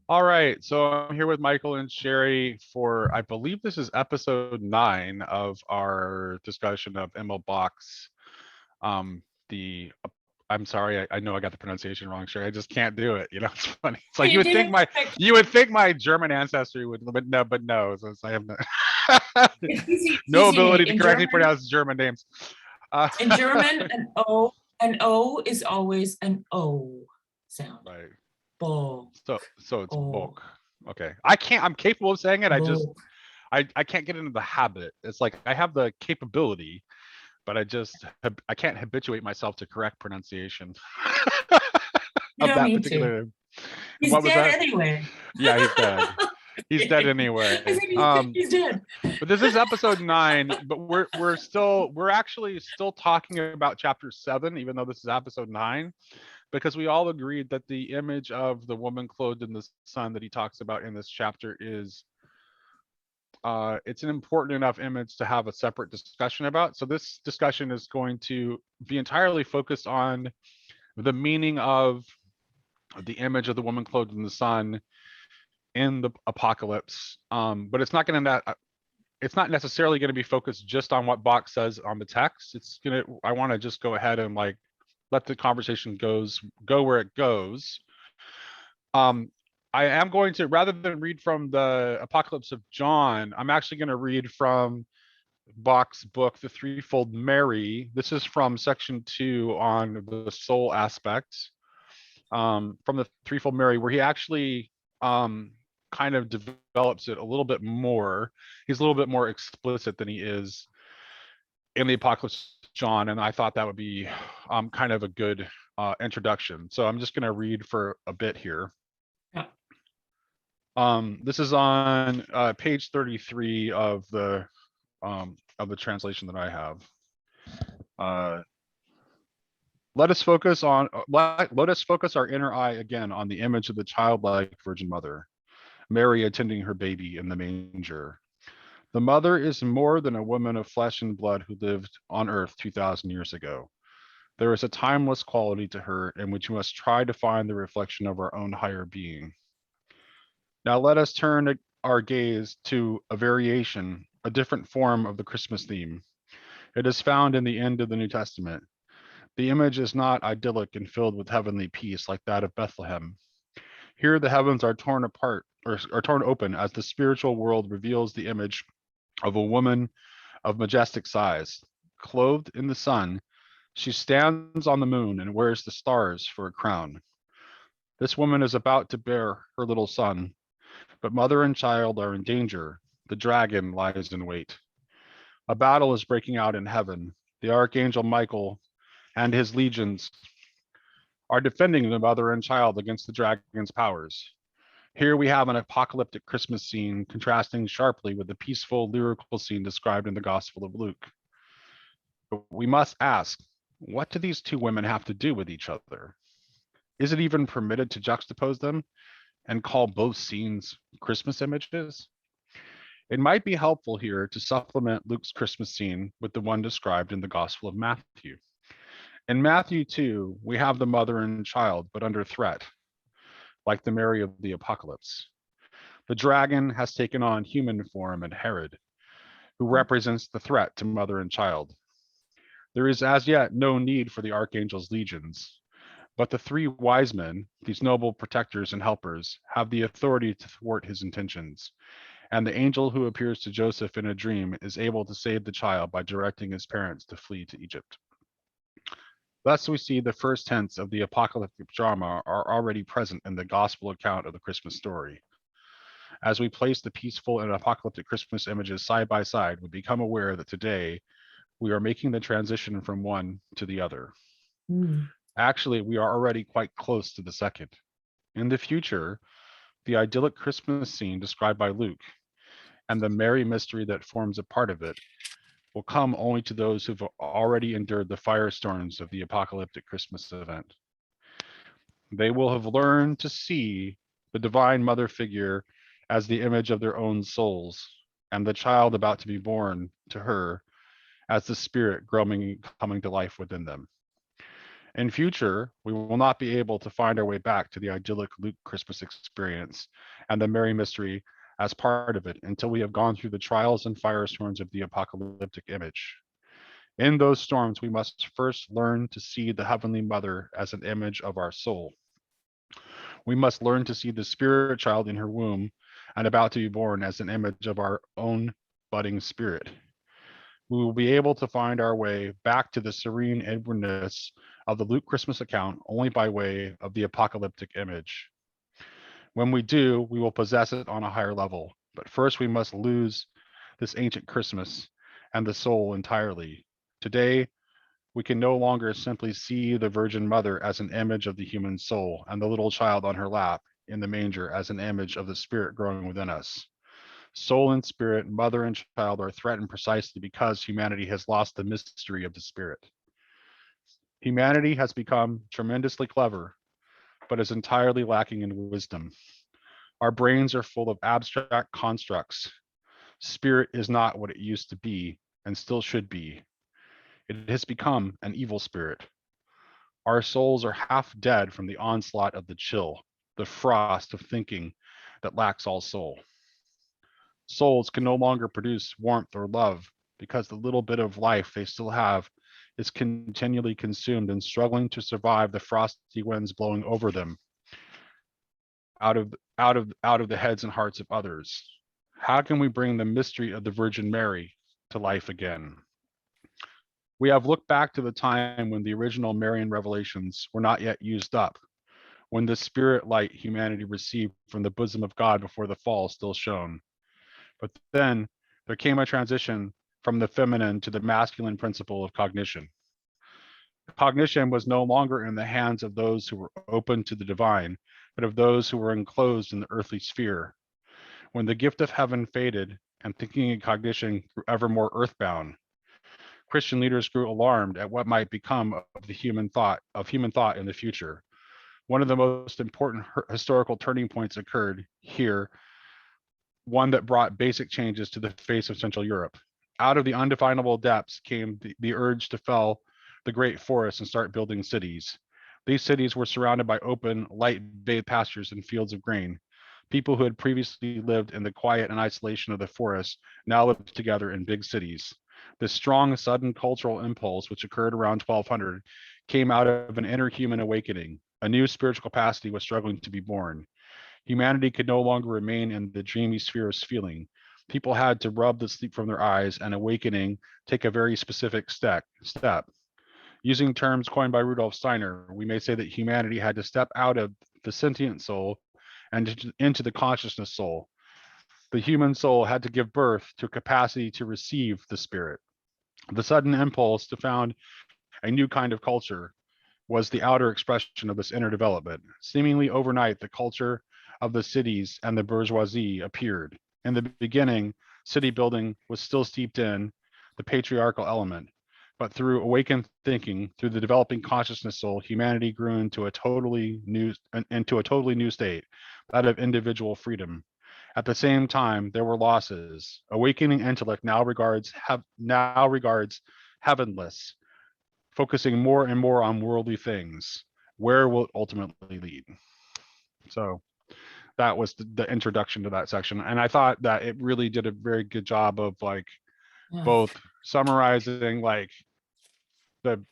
All right, so I'm here with Michael and Sherry for, I believe this is episode 9 of our discussion of Emil Bock's, the, I'm sorry, I know I got the pronunciation wrong, Sherry. I just can't do it. It's funny. It's like You didn't expect you would think my German ancestry would, but no, since I have no, it's no easy to me. ability to correctly pronounce German names. Uh, In German, an O is always an O sound. right. Bo, So it's oh, Bock. Okay. I'm capable of saying it. bo. I can't get into the habit. It's like I have the capability, but I can't habituate myself to correct pronunciation You of don't that need to. particular. And He's what was dead that? anyway. Yeah, he's dead. He's dead I anyway. said he's dead. But this is episode 9, but we're actually still talking about chapter 7, even though this is episode 9, because we all agreed that the image of the woman clothed in the sun that he talks about in this chapter is it's an important enough image to have a separate discussion about. So this discussion is going to be entirely focused on the meaning of the image of the woman clothed in the sun in the apocalypse. But it's not necessarily going to be focused just on what Box says on the text. I want to just go ahead and like let the conversation go where it goes. Um, I am going to, rather than read from the Apocalypse of John, I'm actually going to read from Bock's book, The Threefold Mary. This is from section 2 on the soul aspect, from the Threefold Mary, where he actually kind of develops it a little bit more. He's a little bit more explicit than he is in the Apocalypse of John, and I thought that would be kind of a good introduction. So I'm just going to read for a bit here. Yeah. This is on page 33 of the translation that I have. Uh, let us focus our inner eye again on the image of the childlike Virgin Mother, Mary attending her baby in the manger. The mother is more than a woman of flesh and blood who lived on earth 2,000 years ago. There is a timeless quality to her in which we must try to find the reflection of our own higher being. Now let us turn our gaze to a variation, a different form of the Christmas theme. It is found in the end of the New Testament. The image is not idyllic and filled with heavenly peace like that of Bethlehem. Here, the heavens are torn apart or are torn open as the spiritual world reveals the image of a woman of majestic size. Clothed in the sun, she stands on the moon and wears the stars for a crown. This woman is about to bear her little son, but mother and child are in danger. The dragon lies in wait. A battle is breaking out in heaven. The archangel Michael and his legions are defending the mother and child against the dragon's powers. Here we have an apocalyptic Christmas scene contrasting sharply with the peaceful lyrical scene described in the Gospel of Luke. But we must ask, what do these two women have to do with each other? Is it even permitted to juxtapose them and call both scenes Christmas images? It might be helpful here to supplement Luke's Christmas scene with the one described in the Gospel of Matthew. In Matthew 2, we have the mother and child, but under threat, like the Mary of the Apocalypse. The dragon has taken on human form in Herod, who represents the threat to mother and child. There is as yet no need for the archangel's legions, but the three wise men, these noble protectors and helpers, have the authority to thwart his intentions. And the angel who appears to Joseph in a dream is able to save the child by directing his parents to flee to Egypt. Thus, we see the first hints of the apocalyptic drama are already present in the gospel account of the Christmas story. As we place the peaceful and apocalyptic Christmas images side by side, we become aware that today we are making the transition from one to the other. Mm. Actually, we are already quite close to the second. In the future, the idyllic Christmas scene described by Luke and the merry mystery that forms a part of it will come only to those who've already endured the firestorms of the apocalyptic Christmas event. They will have learned to see the divine mother figure as the image of their own souls, and the child about to be born to her as the spirit growing coming to life within them. In future, we will not be able to find our way back to the idyllic Luke Christmas experience and the Mary mystery as part of it until we have gone through the trials and firestorms of the apocalyptic image. In those storms, we must first learn to see the Heavenly Mother as an image of our soul. We must learn to see the spirit child in her womb and about to be born as an image of our own budding spirit. We will be able to find our way back to the serene inwardness of the Luke Christmas account only by way of the apocalyptic image. When we do, we will possess it on a higher level. But first, we must lose this ancient Christmas and the soul entirely. Today, we can no longer simply see the Virgin Mother as an image of the human soul and the little child on her lap in the manger as an image of the spirit growing within us. Soul and spirit, mother and child are threatened precisely because humanity has lost the mystery of the spirit. Humanity has become tremendously clever, but is entirely lacking in wisdom. Our brains are full of abstract constructs. Spirit is not what it used to be and still should be. It has become an evil spirit. Our souls are half dead from the onslaught of the chill, the frost of thinking that lacks all soul. Souls can no longer produce warmth or love because the little bit of life they still have is continually consumed and struggling to survive the frosty winds blowing over them out of the heads and hearts of others. How can we bring the mystery of the Virgin Mary to life again? We have looked back to the time when the original Marian revelations were not yet used up, when the spirit light humanity received from the bosom of God before the fall still shone. But then there came a transition from the feminine to the masculine principle of cognition. Cognition was no longer in the hands of those who were open to the divine, but of those who were enclosed in the earthly sphere. When the gift of heaven faded and thinking and cognition grew ever more earthbound, Christian leaders grew alarmed at what might become of human thought in the future. One of the most important historical turning points occurred here, one that brought basic changes to the face of Central Europe. Out of the undefinable depths came the urge to fell the great forests and start building cities. These cities were surrounded by open, light-bathed pastures and fields of grain. People who had previously lived in the quiet and isolation of the forest now lived together in big cities. This strong, sudden cultural impulse, which occurred around 1200, came out of an inner human awakening. A new spiritual capacity was struggling to be born. Humanity could no longer remain in the dreamy sphere of feeling. People had to rub the sleep from their eyes and awakening take a very specific step. Using terms coined by Rudolf Steiner, we may say that humanity had to step out of the sentient soul and into the consciousness soul. The human soul had to give birth to a capacity to receive the spirit. The sudden impulse to found a new kind of culture was the outer expression of this inner development. Seemingly overnight, the culture of the cities and the bourgeoisie appeared. In the beginning, city building was still steeped in the patriarchal element, but through awakened thinking, through the developing consciousness soul, humanity grew into a totally new state, that of individual freedom. At the same time, there were losses. Awakening intellect now regards heavenless, focusing more and more on worldly things. Where will it ultimately lead? So that was the introduction to that section, and I thought that it really did a very good job of like Yeah. both summarizing like the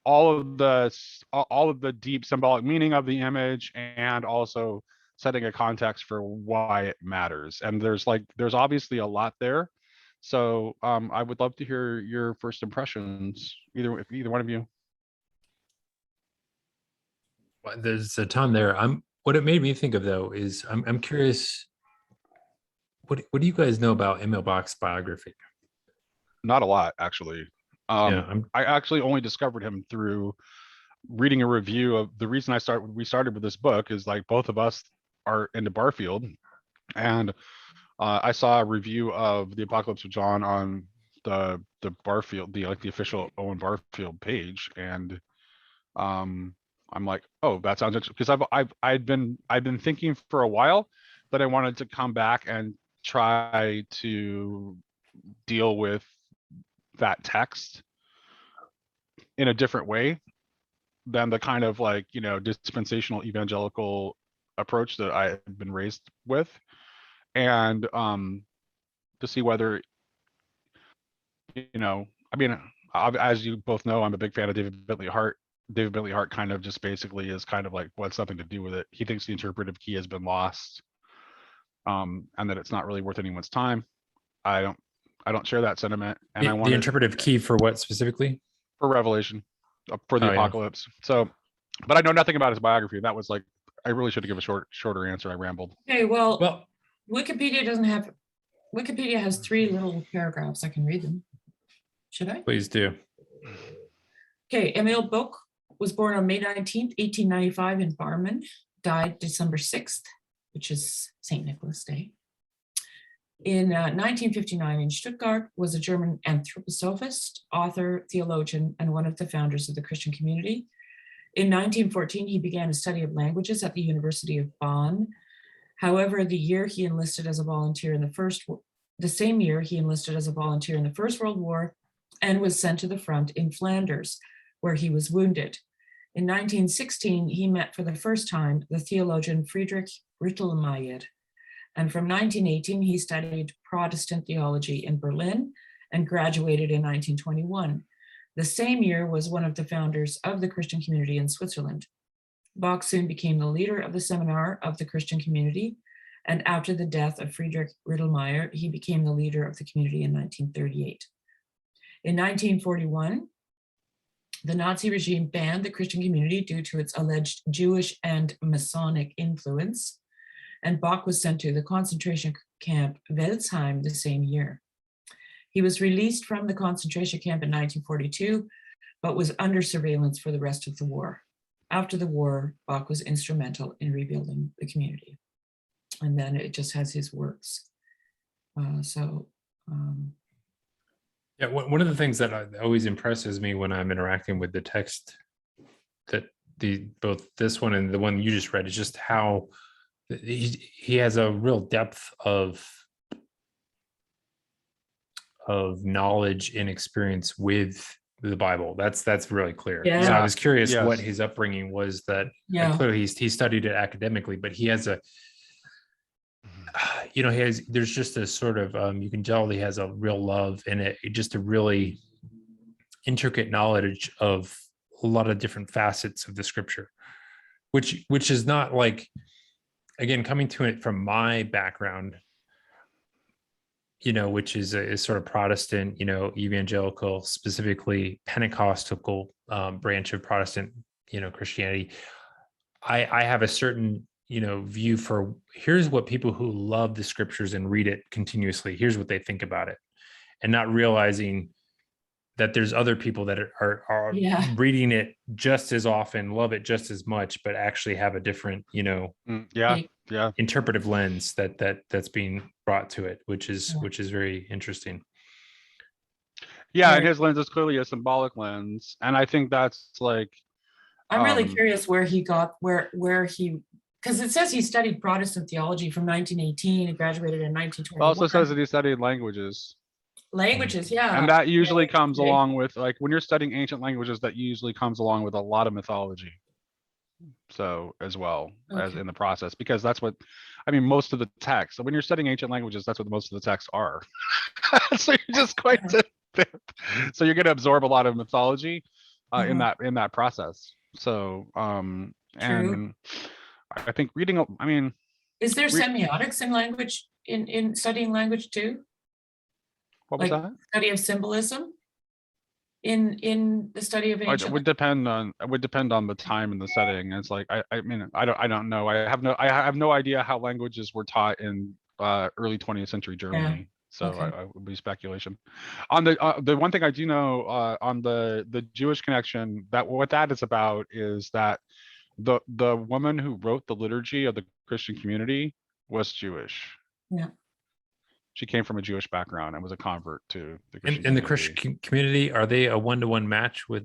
all of the deep symbolic meaning of the image and also setting a context for why it matters. And there's obviously a lot there. So I would love to hear your first impressions, either one of you. Well, there's a ton there. What it made me think of though is I'm curious. What do you guys know about Emil Bock's biography? Not a lot, actually. Yeah, I actually only discovered him through reading a review of the reason we started with this book is like both of us are into Barfield, and I saw a review of the Apocalypse of John on the Barfield, the official Owen Barfield page, and I'm like, oh, that sounds interesting because I'd been thinking for a while that I wanted to come back and try to deal with that text in a different way. than the kind of like, dispensational evangelical approach that I had been raised with. And to see whether, I mean, as you both know, I'm a big fan of David Bentley Hart. David Bentley Hart kind of just basically is kind of like what's something to do with it. He thinks the interpretive key has been lost, and that it's not really worth anyone's time. I don't share that sentiment, and I The wanted interpretive key for what specifically? for Revelation, for the Oh, yeah. apocalypse. So, but I know nothing about his biography. That was like, I really should have given a shorter answer. I rambled. Okay, well, Well, Wikipedia has 3 little paragraphs. I can read them. Should I? please do. Okay, Emil Bock was born on May 19th, 1895 in Barmen, died December 6th, which is St. Nicholas Day. In 1959 in Stuttgart, was a German anthroposophist, author, theologian, and one of the founders of the Christian community. In 1914, he began a study of languages at the University of Bonn. However, the same year he enlisted as a volunteer in the First World War and was sent to the front in Flanders, where he was wounded. In 1916, he met for the first time the theologian Friedrich Rittelmeyer. And from 1918, he studied Protestant theology in Berlin and graduated in 1921. The same year was one of the founders of the Christian community in Switzerland. Bock soon became the leader of the seminar of the Christian community, and after the death of Friedrich Rittelmeyer, he became the leader of the community in 1938. In 1941, the Nazi regime banned the Christian community due to its alleged Jewish and Masonic influence, and Bock was sent to the concentration camp Welsheim the same year. He was released from the concentration camp in 1942, but was under surveillance for the rest of the war. After the war, Bock was instrumental in rebuilding the community. And then it just has his works. Yeah, one of the things that always impresses me when I'm interacting with the text, that both this one and the one you just read, is just how he has a real depth of knowledge and experience with the Bible. That's really clear. Yeah. So I was curious Yes. what his upbringing was. That Yeah. clearly he studied it academically, but he has there's just a sort of you can tell he has a real love and just a really intricate knowledge of a lot of different facets of the scripture, which is not like, again, coming to it from my background, which is sort of Protestant, evangelical, specifically Pentecostal branch of Protestant, Christianity. I have a certain, view for, here's what people who love the scriptures and read it continuously, here's what they think about it, and not realizing that there's other people that are Yeah. reading it just as often, love it just as much, but actually have a different, Yeah. interpretive lens that's being brought to it, which is very interesting. Yeah, Right. and his lens is clearly a symbolic lens, and I think that's like, I'm really curious where he got, where he, because it says he studied Protestant theology from 1918 and graduated in 1921. it also says that he studied languages, Languages, yeah. and that usually comes Okay. along with, like, when you're studying ancient languages, that usually comes along with a lot of mythology. So as well as Okay. in the process, because that's what, most of the text. So when you're studying ancient languages, that's what most of the texts are. So you're just going to, so you're going to absorb a lot of mythology in that process. So and I think reading, Is there semiotics in language, in studying language too? what was Like that? study of symbolism in the study of It ancient? would depend on the time and the setting. It's like I don't know. I have no idea how languages were taught in early 20th century Germany. So Okay. I would be speculation. On the one thing I do know on the Jewish connection, that what that is about is that the woman who wrote the liturgy of the Christian community was Jewish. Yeah. She came from a Jewish background and was a convert to the Christian And the community. Christian community, are they a one-to-one match with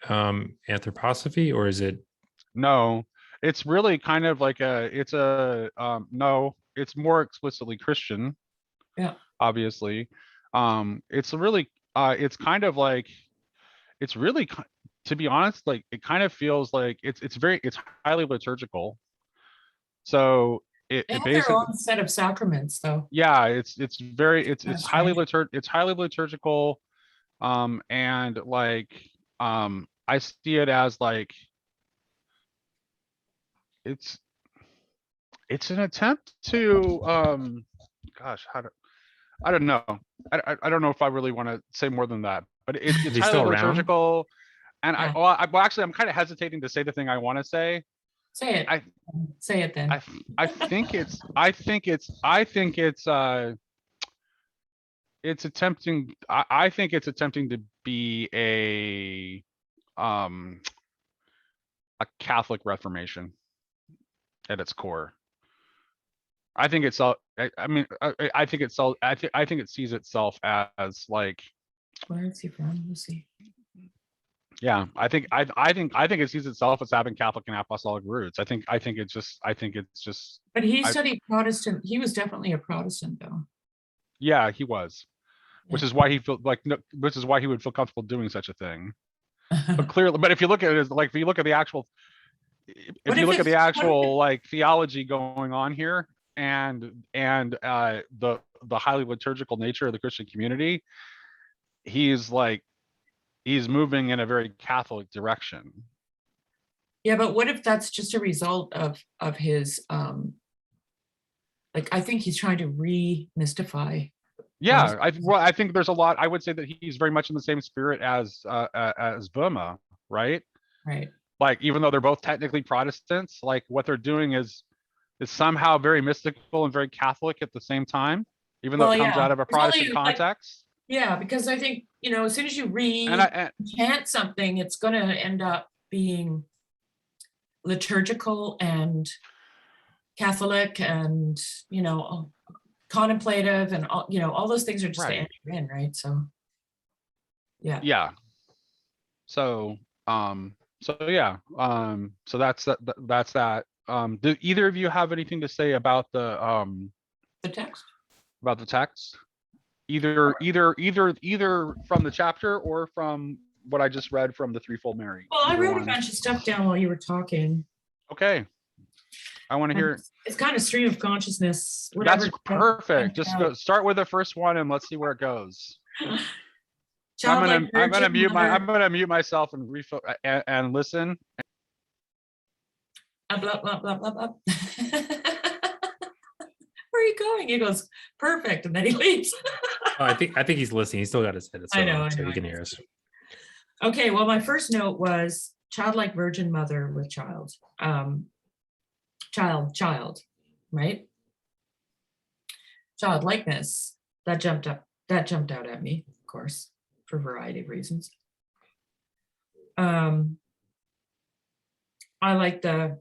anthroposophy, or is it? No, it's really kind of like no, it's more explicitly Christian. Yeah. Obviously. It's really it's kind of like, it's really to be honest, like it kind of feels like it's highly liturgical. So They it have their basically, own set of sacraments, though. yeah, it's very That's highly strange. it's highly liturgical. And like I see it as like it's it's an attempt to gosh, how do I don't know. I don't know if I really want to say more than that, but Is it's he highly still around? liturgical. And Yeah. well, actually, I'm kind of hesitating to say the thing I want to say. Say it. I, Say it then. I think it's attempting. I think it's attempting to be a Catholic Reformation at its core. I think it's all. I mean, I think it's all. I think it sees itself as like, Where is he from? Let's see. yeah. I think it sees itself as having Catholic and Apostolic roots. I think it's just. But he I, studied Protestant. He was definitely a Protestant, though. yeah, he was, which Yeah. is why he felt like, which is why he would feel comfortable doing such a thing. But clearly, but if you look at it as like, if you look at the actual, if What you if look at the it's what if it, actual like theology going on here, and the highly liturgical nature of the Christian community, he's like he's moving in a very Catholic direction. yeah, but what if that's just a result of his like I think he's trying to re-mystify. Yeah, I think there's a lot. I would say that he's very much in the same spirit as Burma, right? Right. Like even though they're both technically Protestants, like what they're doing is somehow very mystical and very Catholic at the same time, even though Well, it comes yeah. out of a It's only Protestant like context. yeah, because I think, as soon as you And I recant something, it's gonna end up being liturgical and Catholic and, contemplative and all those things are just gonna right, enter in, right? So, yeah. yeah. So yeah, so that's that. Do either of you have anything to say The text. about the text? Either from the chapter or from what I just read from the Threefold Mary. Well, I Either wrote a one. bunch of stuff down while you were talking. Okay. I want to hear. It's kind of stream of consciousness, whatever. That's perfect. Just go start with the first one and let's see where it goes. I'm gonna mute myself and and listen. Blah, blah, blah, blah, blah. Where are you going? He goes, perfect, and then he leaves. Oh, I think he's listening. He's still got his headset on, so he can hear us. Okay, well, my first note was childlike virgin mother with child. Child, right? Childlikeness, that jumped out at me, of course, for a variety of reasons. I like the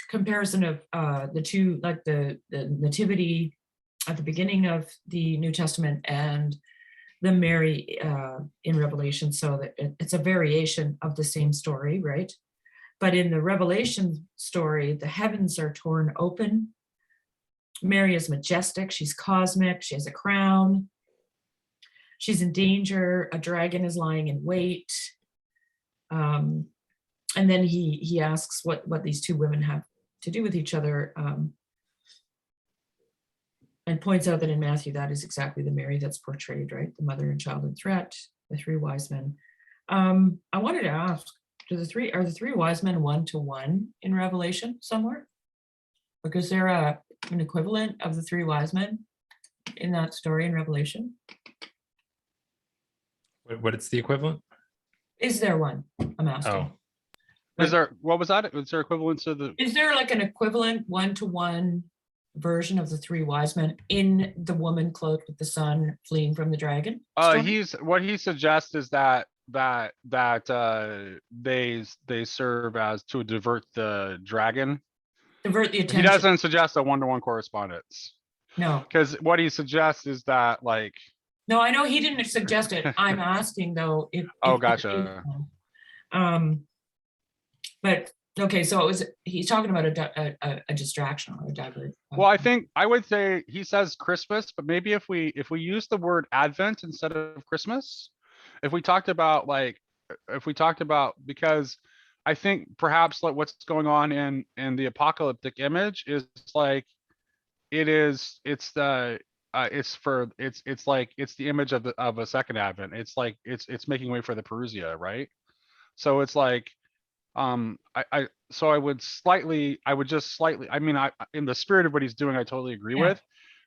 comparison of the two, like the nativity at the beginning of the New Testament and the Mary in Revelation, so that it's a variation of the same story, right? But in the Revelation story, the heavens are torn open. Mary is majestic, she's cosmic, she has a crown. She's in danger, a dragon is lying in wait. And then he asks what these two women have to do with each other, and points out that in Matthew, that is exactly the Mary that's portrayed, right? The mother and child in threat, the three wise men. I wanted to ask, are the three wise men 1-to-1 in Revelation somewhere? Like, is there an equivalent of the three wise men in that story in Revelation? What is the equivalent? Is there one? I'm asking. Oh, Is there, what was that? Is there equivalent to the? Is there like an equivalent 1-to-1 version of the three wise men in the woman clothed with the sun fleeing from the dragon? What he suggests is that they serve as to divert the dragon. Divert the attention. He doesn't suggest a 1-to-1 correspondence, No. because what he suggests is that like. No, I know he didn't suggest it. I'm asking though if. Oh, if gotcha. But okay, so he's talking about a distraction or a divert. Well, I think I would say he says Christmas, but maybe if we use the word Advent instead of Christmas, if we talked about like if we talked about, because I think perhaps like what's going on in the apocalyptic image is like it's the image of a second advent. It's like it's making way for the Perusia, right? So it's like I would just slightly, I mean, I in the spirit of what he's doing, I totally agree Yeah. with.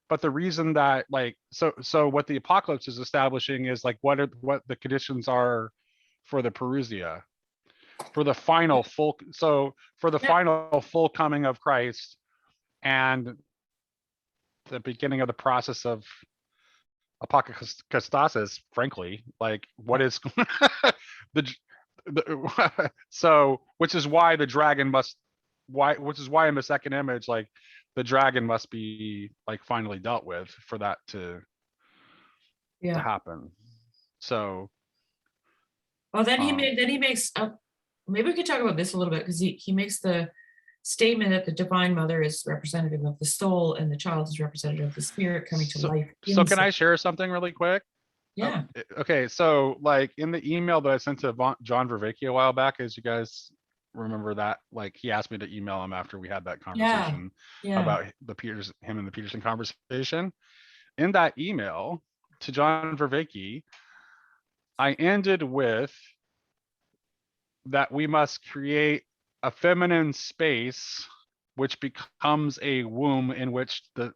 But the reason that like so what the apocalypse is establishing is like what the conditions are for the Perusia, for the final full, so for the Yeah. final full coming of Christ, and the beginning of the process of apocastasis, frankly, like what is the, so which is why the dragon must, which is why in the second image, like the dragon must be like finally dealt with for that to Yeah. happen. So Well, then he makes maybe we could talk about this a little bit, because he makes the statement that the Divine Mother is representative of the soul and the child is representative of the spirit coming to life. So can I share something really quick? Yeah. Okay, so like in the email that I sent to John Vervaeke a while back, as you guys remember that, like he asked me to email him after we had that conversation about him and the Peterson conversation. In that email to John Vervaeke, I ended with that we must create a feminine space which becomes a womb in which the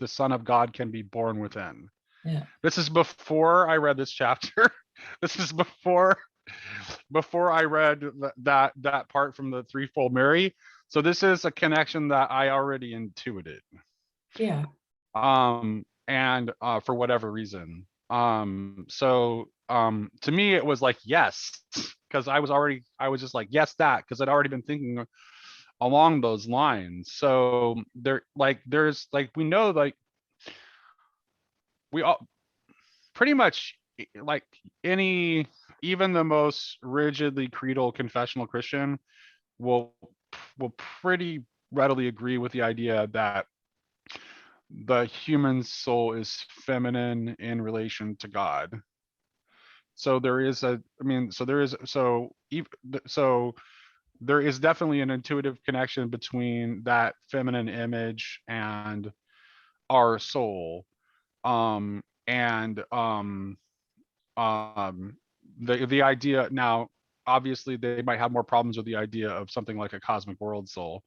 Son of God can be born within. Yeah. This is before I read this chapter. This is before I read that part from the Threefold Mary. So this is a connection that I already intuited. Yeah. And for whatever reason. To me it was like yes, because I was just like yes, that, because I'd already been thinking along those lines. So there's like, we know, like we all pretty much, like even the most rigidly creedal confessional Christian will pretty readily agree with the idea that the human soul is feminine in relation to God. So there is there is definitely an intuitive connection between that feminine image and our soul. And the idea, now obviously they might have more problems with the idea of something like a cosmic world soul,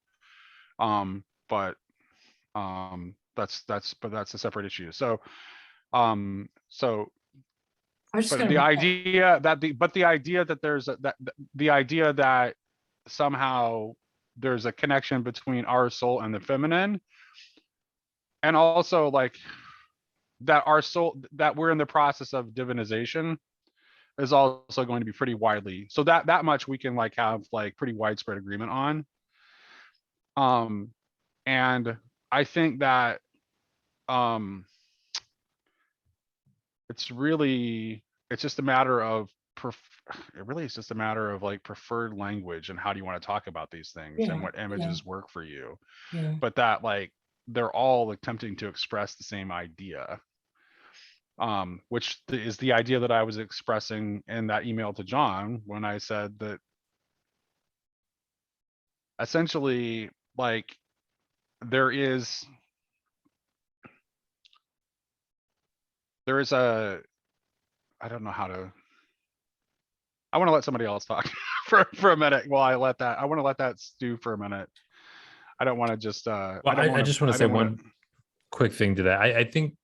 but that's a separate issue. So but the idea that the idea that somehow there's a connection between our soul and the feminine, and also like that our soul, that we're in the process of divinization, is also going to be pretty widely, so that much we can like have like pretty widespread agreement on. And I think that it's just a matter of it really is just a matter of like preferred language and how do you want to talk about these things and what images work for you. But that like they're all attempting to express the same idea, which is the idea that I was expressing in that email to John when I said that essentially like there is a, I don't know how to, I want to let somebody else talk for a minute while I want to let that stew for a minute. I don't want to just I just want to say one quick thing to that. I think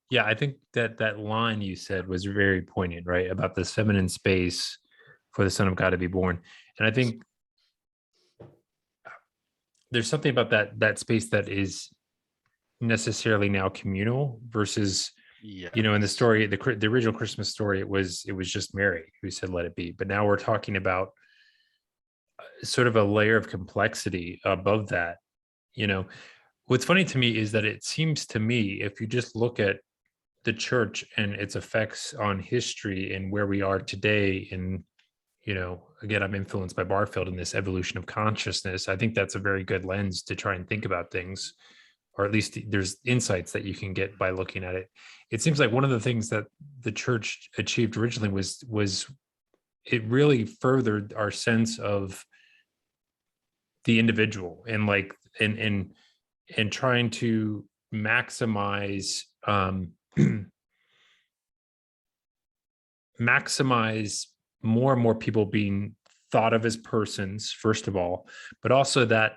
that line you said was very poignant, right? About this feminine space for the Son of God to be born. And I think there's something about that space that is necessarily now communal versus, in the story, the original Christmas story, it was just Mary who said, let it be. But now we're talking about sort of a layer of complexity above that. What's funny to me is that it seems to me, if you just look at the church and its effects on history and where we are today, and again, I'm influenced by Barfield in this evolution of consciousness. I think that's a very good lens to try and think about things, or at least there's insights that you can get by looking at it. It seems like one of the things that the church achieved originally was it really furthered our sense of the individual, and like and trying to maximize maximize more and more people being thought of as persons, first of all, but also that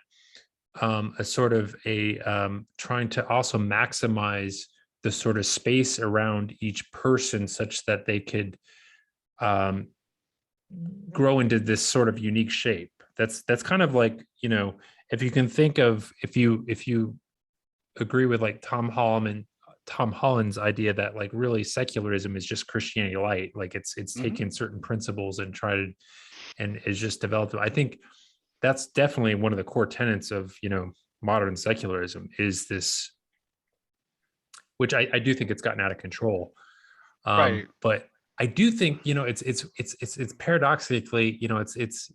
a sort of a trying to also maximize the sort of space around each person such that they could grow into this sort of unique shape. That's kind of like, you know, if you can think of, if you agree with like Tom Holland's idea that like really secularism is just Christianity light, like it's taken certain principles and tried to, and is just developed. I think that's definitely one of the core tenets of, you know, modern secularism, is this, which I do think it's gotten out of control. Right. But I do think, you know, it's paradoxically, you know, it's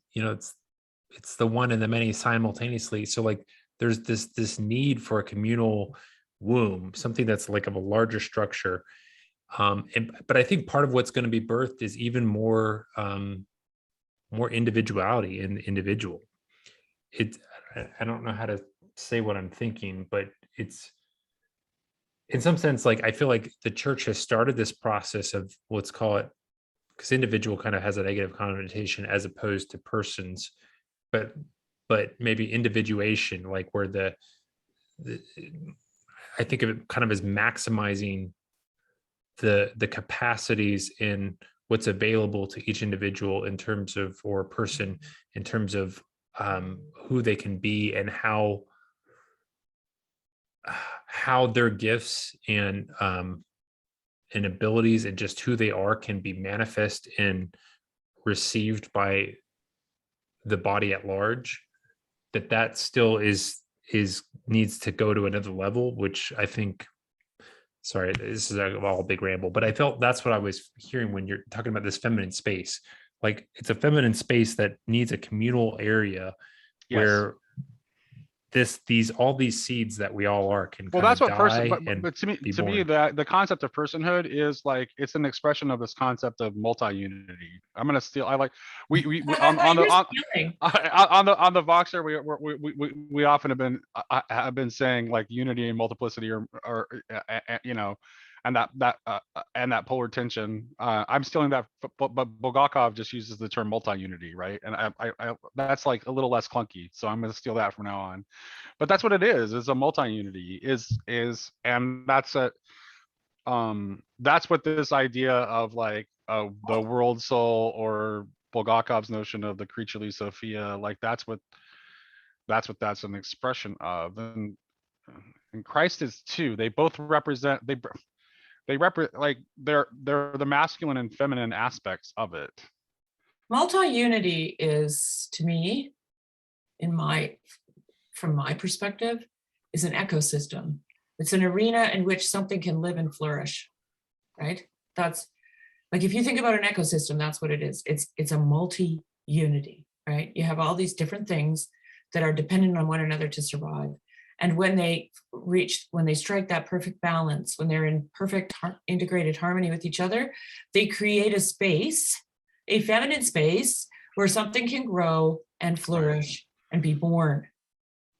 the one and the many simultaneously. So like there's this need for a communal womb, something that's like of a larger structure. But I think part of what's going to be birthed is even more individuality in the individual. I don't know how to say what I'm thinking, but it's, in some sense, like I feel like the church has started this process of, let's call it, because individual kind of has a negative connotation as opposed to persons, but maybe individuation, like where the I think of it kind of as maximizing the capacities in what's available to each individual in terms of, or person in terms of who they can be, and how their gifts and abilities and just who they are can be manifest and received by the body at large. That still needs to go to another level, which I think, sorry, this is all a big ramble, but I felt that's what I was hearing when you're talking about this feminine space. Like it's a feminine space that needs a communal area. Yes. Where all these seeds that we all are can well, kind that's of what die but to me the concept of personhood is like, it's an expression of this concept of multi-unity. I'm going to steal, I like, we on the Voxer, we often have been saying like unity and multiplicity, or you know, and that polar tension. I'm stealing that, but Bulgakov just uses the term multi-unity, right? And I that's like a little less clunky, so I'm going to steal that from now on. But that's what it is. It's a multi-unity. And that's that's what this idea of like the world soul, or Bulgakov's notion of the creaturely Sophia, like that's what that's an expression of. And Christ is too. They both represent, like they're the masculine and feminine aspects of it. Multi-unity is, to me, from my perspective, is an ecosystem. It's an arena in which something can live and flourish, right? That's like, if you think about an ecosystem, that's what it is. It's a multi-unity, right? You have all these different things that are dependent on one another to survive. And when they strike that perfect balance, when they're in perfect integrated harmony with each other, they create a space, a feminine space, where something can grow and flourish and be born,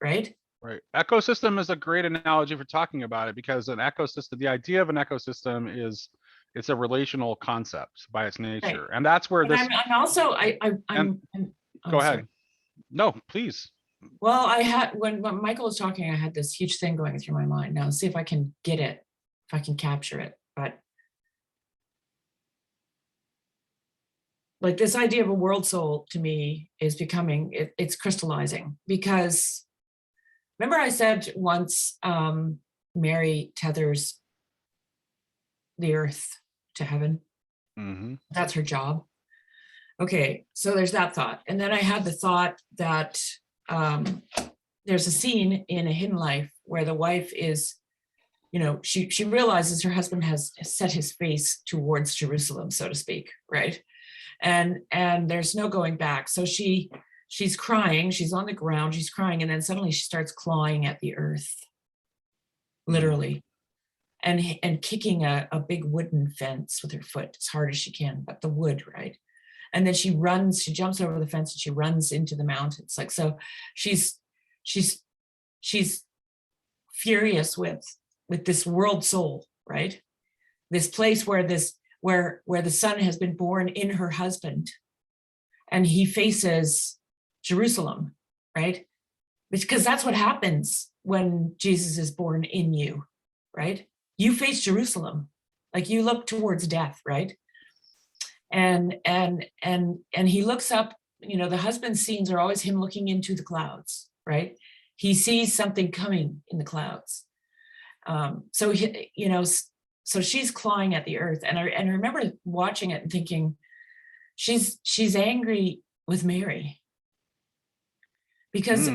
right? Right. Ecosystem is a great analogy for talking about it, because an ecosystem, the idea of an ecosystem is, it's a relational concept by its nature. Right. And that's where this. I'm also, go ahead. No, please. Well, I had, when Michael was talking, I had this huge thing going through my mind. Now, see if I can get it, if I can capture it. But like this idea of a world soul, to me, is becoming, it's crystallizing. Because remember I said once, Mary tethers the earth to heaven. Mm-hmm. That's her job. Okay, so there's that thought. And then I had the thought that there's a scene in A Hidden Life where the wife is, you know, she realizes her husband has set his face towards Jerusalem, so to speak, right? And there's no going back. So she's crying, she's on the ground, she's crying, and then suddenly she starts clawing at the earth, literally, and kicking a big wooden fence with her foot as hard as she can, but the wood, right? And then she jumps over the fence and she runs into the mountains. Like, so she's furious with this world soul, right? This place where the son has been born in her husband, and he faces Jerusalem, right? Because that's what happens when Jesus is born in you, right? You face Jerusalem, like you look towards death, right? And he looks up, the husband's scenes are always him looking into the clouds, right? He sees something coming in the clouds. So she's clawing at the earth. And I remember watching it and thinking, she's angry with Mary, because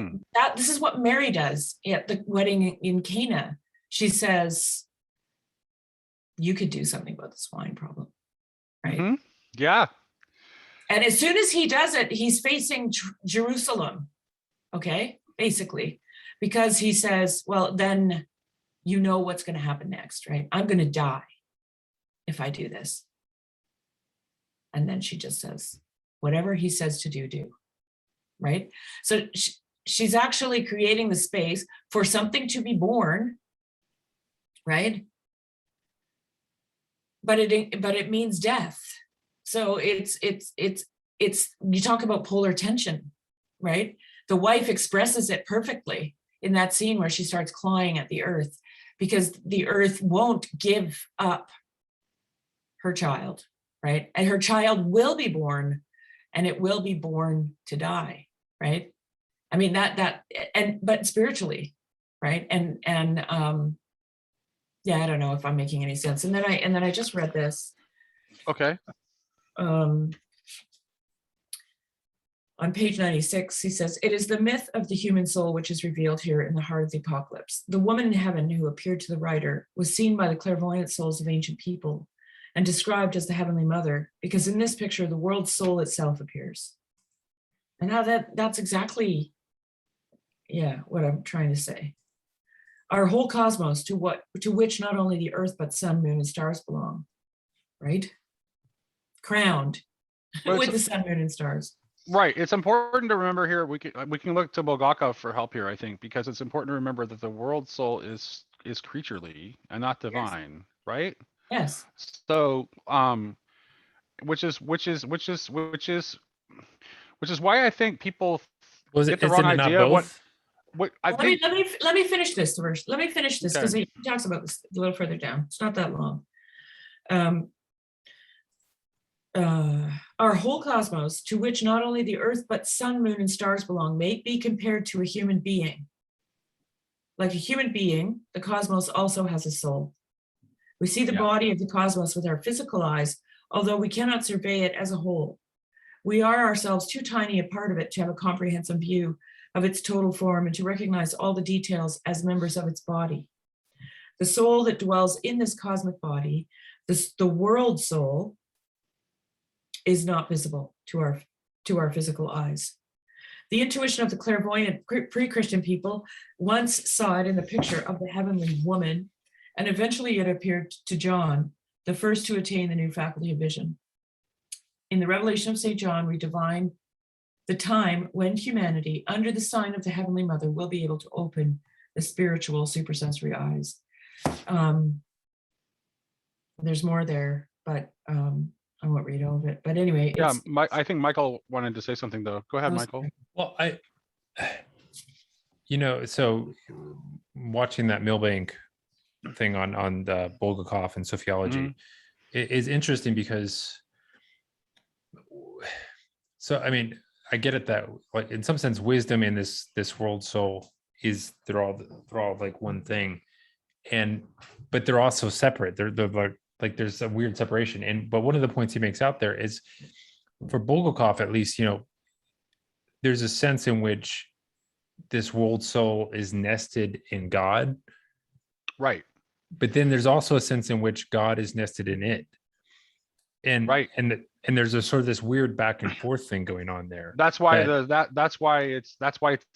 this is what Mary does at the wedding in Cana. She says, you could do something about the swine problem, right? Mm-hmm. Yeah. And as soon as he does it, he's facing Jerusalem, okay, basically, because he says, well, then you know what's going to happen next, right? I'm going to die if I do this. And then she just says, whatever he says to do, right? So she's actually creating the space for something to be born, right? But it means death. So it's you talk about polar tension, right? The wife expresses it perfectly in that scene where she starts clawing at the earth, because the earth won't give up her child, right? And her child will be born, and it will be born to die, right? I mean, but spiritually, right? And yeah, I don't know if I'm making any sense. And then I just read this. Okay. On page 96, he says, it is the myth of the human soul which is revealed here in the heart of the apocalypse. The woman in heaven who appeared to the writer was seen by the clairvoyant souls of ancient people and described as the heavenly mother, because in this picture, the world's soul itself appears. And now that's exactly, what I'm trying to say. Our whole cosmos, to which not only the earth, but sun, moon, and stars belong, right? Crowned with the sun, moon, and stars. Right. It's important to remember here. We can look to Bulgakov for help here, I think, because it's important to remember that the world soul is creaturely and not divine, right? Yes. So, which is why I think people get the wrong idea of what I think. Let me finish this first. Let me finish this, because he talks about this a little further down. It's not that long. Our whole cosmos, to which not only the earth, but sun, moon, and stars belong, may be compared to a human being. Like a human being, the cosmos also has a soul. We see the body of the cosmos with our physical eyes, although we cannot survey it as a whole. We are ourselves too tiny a part of it to have a comprehensive view of its total form and to recognize all the details as members of its body. The soul that dwells in this cosmic body, the world soul, is not visible to our physical eyes. The intuition of the clairvoyant pre-Christian people once saw it in the picture of the heavenly woman, and eventually it appeared to John, the first to attain the new faculty of vision. In the Revelation of St. John, we divine the time when humanity, under the sign of the Heavenly Mother, will be able to open the spiritual supersensory eyes. There's more there, but I won't read all of it. But anyway, I think Michael wanted to say something though. Go ahead, Michael. Well, so watching that Milbank thing on the Bulgakov and Sophiology is interesting because, so I mean, I get it that like in some sense, wisdom in this world soul is they're all like one thing, but they're also separate. They're like there's a weird separation. But one of the points he makes out there is, for Bulgakov at least, there's a sense in which this world soul is nested in God. Right. But then there's also a sense in which God is nested in it. And right. And there's a sort of this weird back and forth thing going on there. That's why that's why it's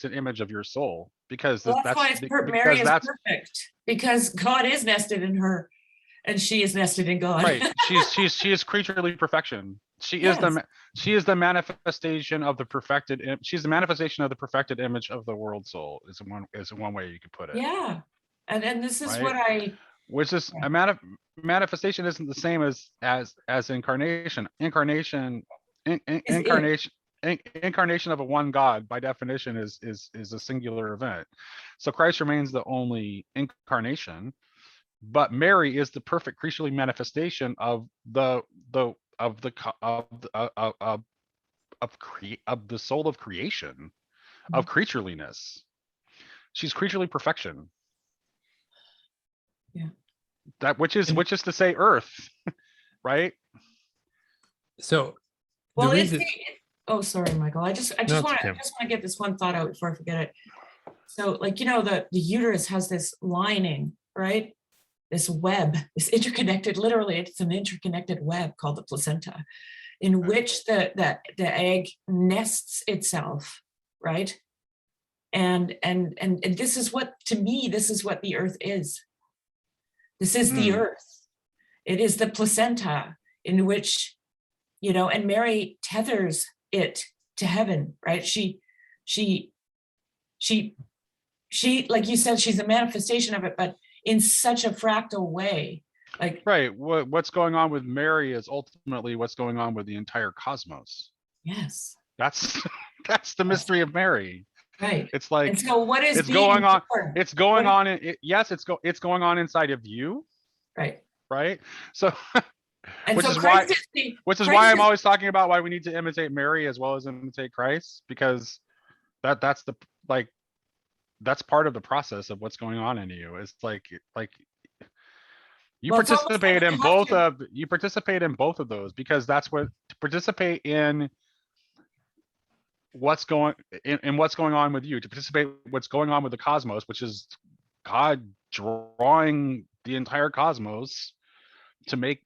an image of your soul, because Mary is perfect, because God is nested in her and she is nested in God. Right. She is creaturely perfection. She is Yes. she is the manifestation of the perfected. She's the manifestation of the perfected image of the world soul. Is one way you could put it, Yeah. And this is right? what I, Which is yeah. a manifestation isn't the same as incarnation. Is it. Incarnation incarnation of a one God by definition is a singular event. So Christ remains the only incarnation, but Mary is the perfect creaturely manifestation of the of the co- of the soul of creation, of creatureliness. She's creaturely perfection. Yeah. That which is to say earth, right? So the Well, it's reason, the, oh, sorry, Michael. I no, just it's want to, okay. get this one thought out before I forget it. So, like, the uterus has this lining, right? This web, this interconnected, literally, it's an interconnected web called the placenta, in which the egg nests itself, right? And this is what, to me, this is what the earth is. This is the earth. It is the placenta in which, and Mary tethers it to heaven, right? She, like you said, she's a manifestation of it, but in such a fractal way. Like, Right. What's going on with Mary is ultimately what's going on with the entire cosmos. yes, That's that's the yes, mystery of Mary. right. It's like And so what is it's being going on. born? It's going What, on. Yes, it's going on inside of you, right. right? So, And which so is why Christ I'm is, always talking about why we need to imitate Mary as well as imitate Christ, because that's the like that's part of the process of what's going on in you. It's like you well, it's almost like you have to, participate in both of those, because that's what to participate in what's going on with you, to participate what's going on with the cosmos, which is God drawing the entire cosmos to make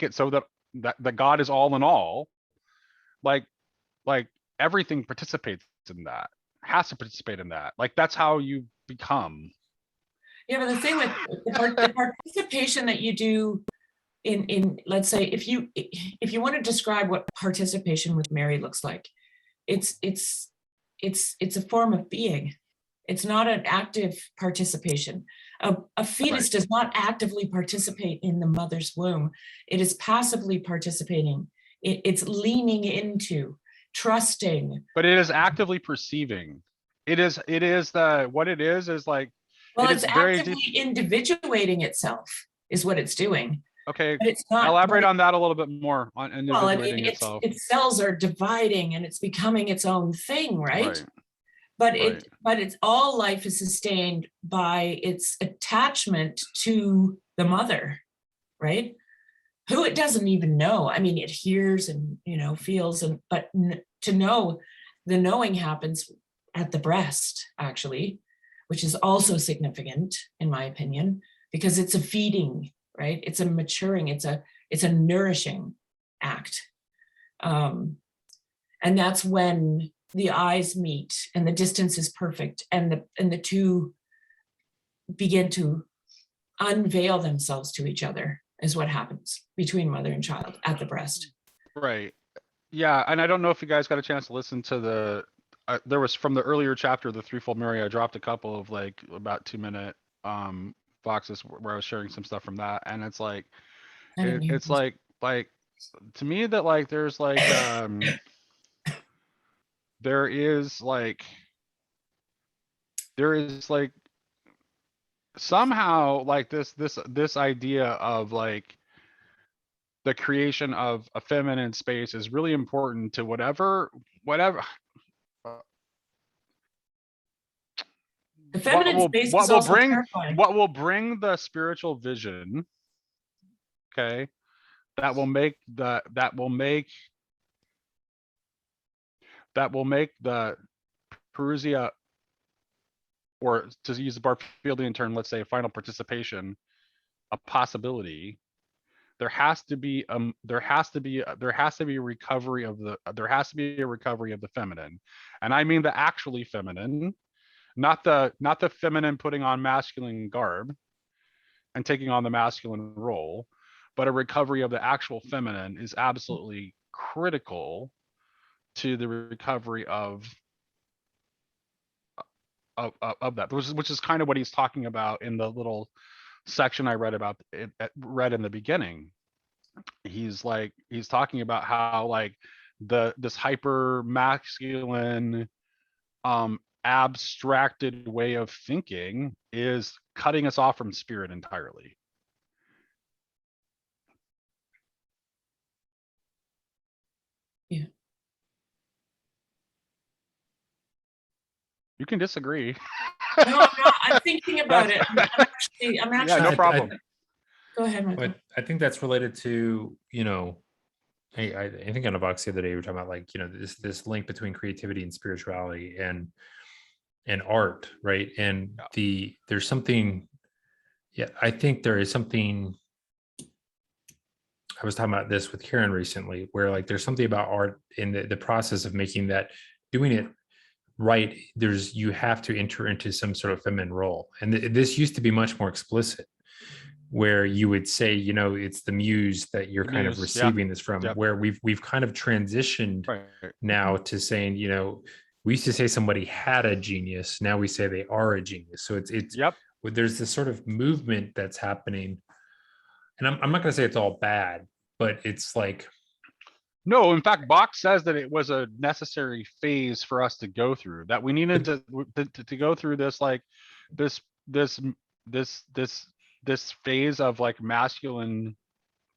it so that God is all in all. Like like everything participates in that, has to participate in that. Like that's how you become. yeah, but the thing with the participation that you do in, let's say, if you want to describe what participation with Mary looks like, it's a form of being. It's not an active participation. A fetus Right. does not actively participate in the mother's womb. It is passively participating. It's leaning into, trusting. But it is actively perceiving. It is the what it is like Well, it it's is very deep. actively individuating itself, is what it's doing. Okay, But it's not, elaborate on that a little bit more, on well, I mean, individuating itself. its cells are dividing and it's becoming its own thing, right? Right. But Right. it's all life is sustained by its attachment to the mother, right? Who it doesn't even know. I mean, it hears and feels, but to know, the knowing happens at the breast, actually, which is also significant in my opinion, because it's a feeding, right? It's a maturing, it's a nourishing act. And that's when the eyes meet and the distance is perfect, and the two begin to unveil themselves to each other, is what happens between mother and child at the breast. Right. Yeah, and I don't know if you guys got a chance to listen to there was from the earlier chapter, the Threefold Mary. I dropped a couple of like about 2-minute boxes where I was sharing some stuff from that, and it's like I didn't hear it's this. like to me that like there's like there is like somehow like this idea of like the creation of a feminine space is really important to whatever The feminine space is also terrifying. what will bring the spiritual vision, okay, that will make the Perusia, or to use the Barfieldian term, let's say final participation, a possibility. There has to be a recovery of the feminine, and I mean the actually feminine, not the feminine putting on masculine garb and taking on the masculine role, but a recovery of the actual feminine is absolutely critical to the recovery of that, which is kind of what he's talking about in the little section I read about it, read in the beginning. He's talking about how like this hyper masculine abstracted way of thinking is cutting us off from spirit entirely. Yeah. You can disagree. No, I'm not. I'm thinking about it. I'm actually. Yeah, no problem. Go ahead, Michael. But I think that's related to, I think on a box the other day we were talking about like, this link between creativity and spirituality and art, right? And there's something, I think there is something. I was talking about this with Karen recently, where like there's something about art in the process of making that, doing it right. You have to enter into some sort of feminine role, and this used to be much more explicit, where you would say, it's the muse that you're kind of receiving this from. Where we've kind of transitioned now to saying, we used to say somebody had a genius, now we say they are a genius. So it's there's this sort of movement that's happening. And I'm not going to say it's all bad, but it's like. No, in fact, Bock says that it was a necessary phase for us to go through, that we needed to go through this, like this phase of like masculine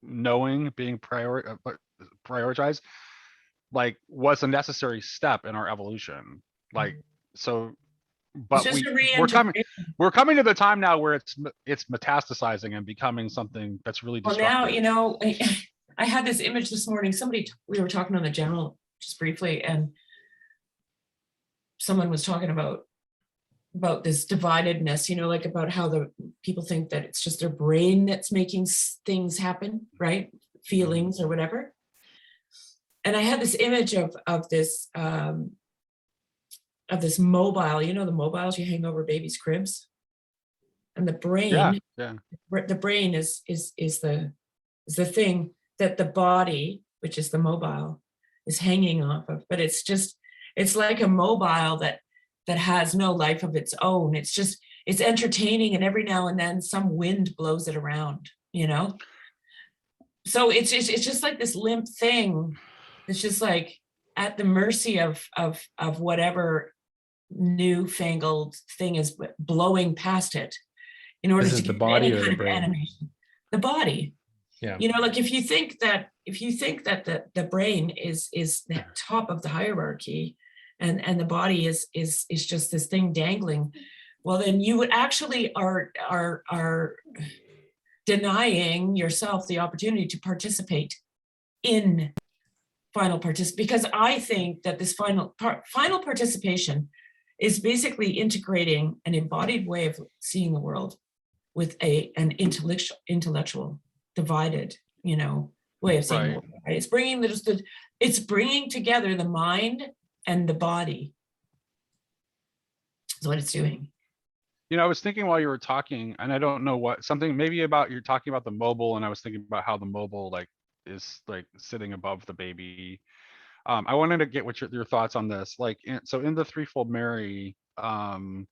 knowing being prioritized, like was a necessary step in our evolution. Like, so, but we're coming to the time now where it's metastasizing and becoming something that's really destructive. Well, now, I had this image this morning. We were talking on the general just briefly, and someone was talking about this dividedness, like about how the people think that it's just their brain that's making things happen, right? Feelings or whatever. And I had this image of this mobile, the mobiles you hang over babies' cribs, and the brain. The brain is the thing that the body, which is the mobile, is hanging off of. But it's like a mobile that has no life of its own. It's entertaining, and every now and then some wind blows it around, So it's just like this limp thing. It's just like at the mercy of whatever newfangled thing is blowing past it in order to the get body any or kind the of brain? animation. The body. Yeah. Like if you think that the brain is the top of the hierarchy, and the body is just this thing dangling, well, then you would actually are denying yourself the opportunity to participate in because I think that this final participation is basically integrating an embodied way of seeing the world with an intellectual divided, way of seeing the world. Right? It's bringing together the mind and the body. That's what it's doing. I was thinking while you were talking, and I don't know maybe about, you're talking about the mobile, and I was thinking about how the mobile is sitting above the baby. I wanted to get what your thoughts on this. So in the Threefold Mary, one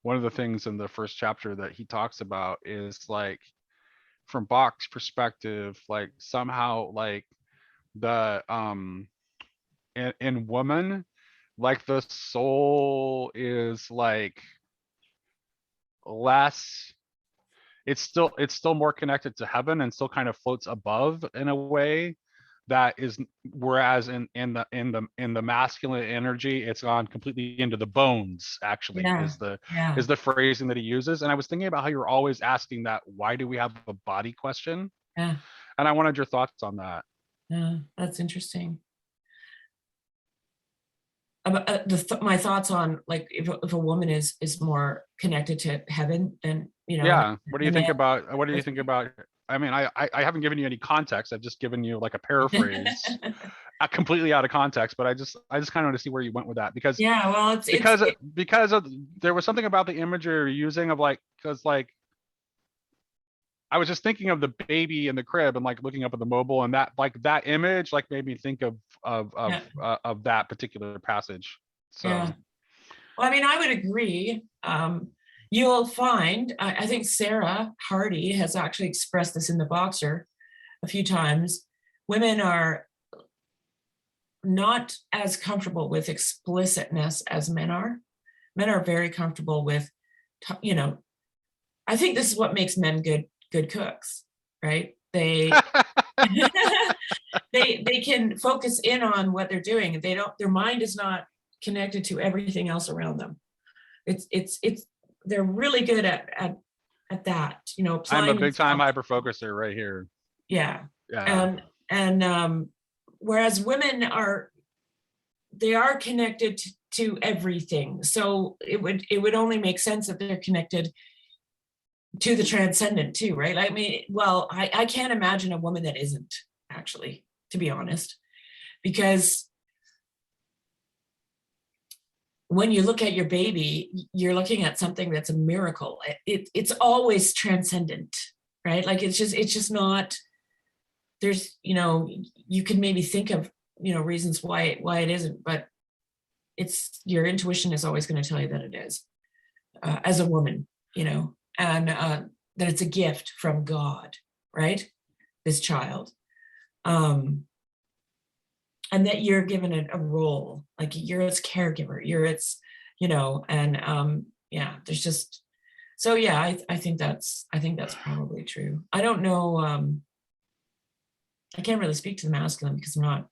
of the things in the first chapter that he talks about is from Bock's perspective, somehow the in woman, the soul is less, it's still more connected to heaven and still kind of floats above in a way that is, whereas in the masculine energy, it's gone completely into the bones, actually. Is the phrasing that he uses. And I was thinking about how you're always asking that, why do we have a body question? And I wanted your thoughts on that. That's interesting. My thoughts on if a woman is more connected to heaven, then what do you think about I mean, I haven't given you any context. I've just given you a paraphrase completely out of context, but I just kind of want to see where you went with that, because because there was something about the imagery you're using of because I was just thinking of the baby in the crib and like looking up at the mobile, and that like that image like made me think Yeah. of that particular passage. So Yeah. Well, I mean, I would agree. You'll find, I think Sarah Hardy has actually expressed this in the Boxer a few times. Women are not as comfortable with explicitness as men are. Men are very comfortable with, you know, I think this is what makes men good cooks, right? They they can focus in on what they're doing. They don't, their mind is not connected to everything else around them. It's they're really good at that, you know, I'm a applying big time themselves. hyper focuser right here. Yeah. Yeah. And whereas women are, they are connected to everything. So it would only make sense that they're connected to the transcendent too, right? I mean, well, I can't imagine a woman that isn't, actually, to be honest, because when you look at your baby, you're looking at something that's a miracle. It's always transcendent, right? Like it's just not, there's, you know, you can maybe think of, you know, reasons why it isn't, but it's, your intuition is always going to tell you that it is, as a woman, you know, and that it's a gift from God, right? This child. And that you're given a role, like you're its caregiver, you're its, you know, and yeah, there's just, so yeah, I think that's probably true. I don't know, I can't really speak to the masculine because I'm not.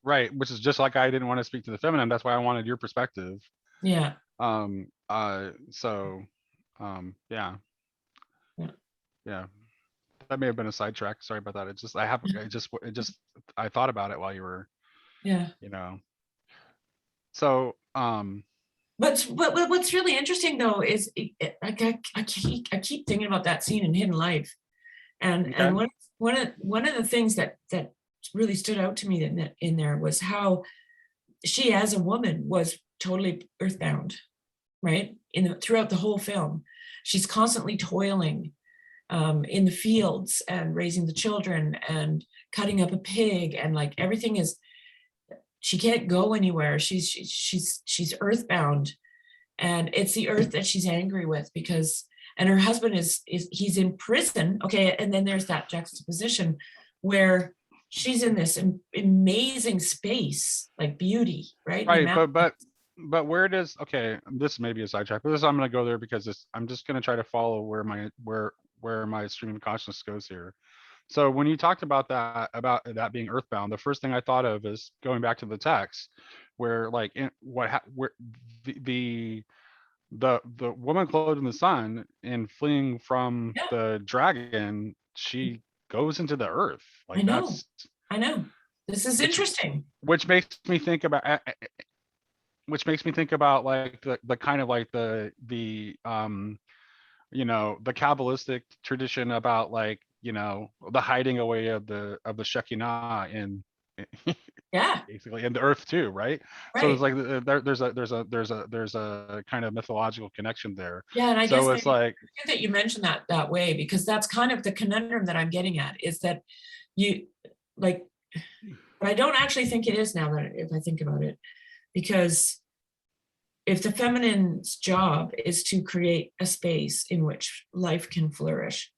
Right, which is just like I didn't want to speak to the feminine. That's why I wanted your perspective. Yeah. So yeah. Yeah. Yeah. That may have been a sidetrack. Sorry about that. It just I thought about it while you were, Yeah. you know. So What's really interesting though is I keep thinking about that scene in Hidden Life, and okay. one of the things that really stood out to me in there was how she as a woman was totally earthbound, right? Throughout the whole film, she's constantly toiling in the fields and raising the children and cutting up a pig, and like everything is, she can't go anywhere. She's earthbound, and it's the earth that she's angry with because, and her husband is he's in prison. Okay, and then there's that juxtaposition where she's in this amazing space, like beauty, right? Right, but where does, okay, this may be a sidetrack, but this, I'm going to go there because I'm just going to try to follow where my stream of consciousness goes here. So when you talked about that being earthbound, the first thing I thought of is going back to the text, where like where the woman clothed in the sun and fleeing from Yeah. the dragon, she goes into the earth. Like I know. This is interesting. Which makes me think about like the kind of like the you know, the Kabbalistic tradition about like, you know, the hiding away of the Shekinah in Yeah. basically in the earth too, right? So it's Right. like there's a kind of mythological connection there. Yeah, and I guess So it's like, good that you mentioned that way, because that's kind of the conundrum that I'm getting at, is that you like, but I don't actually think it is now that if I think about it, because if the feminine's job is to create a space in which life can flourish,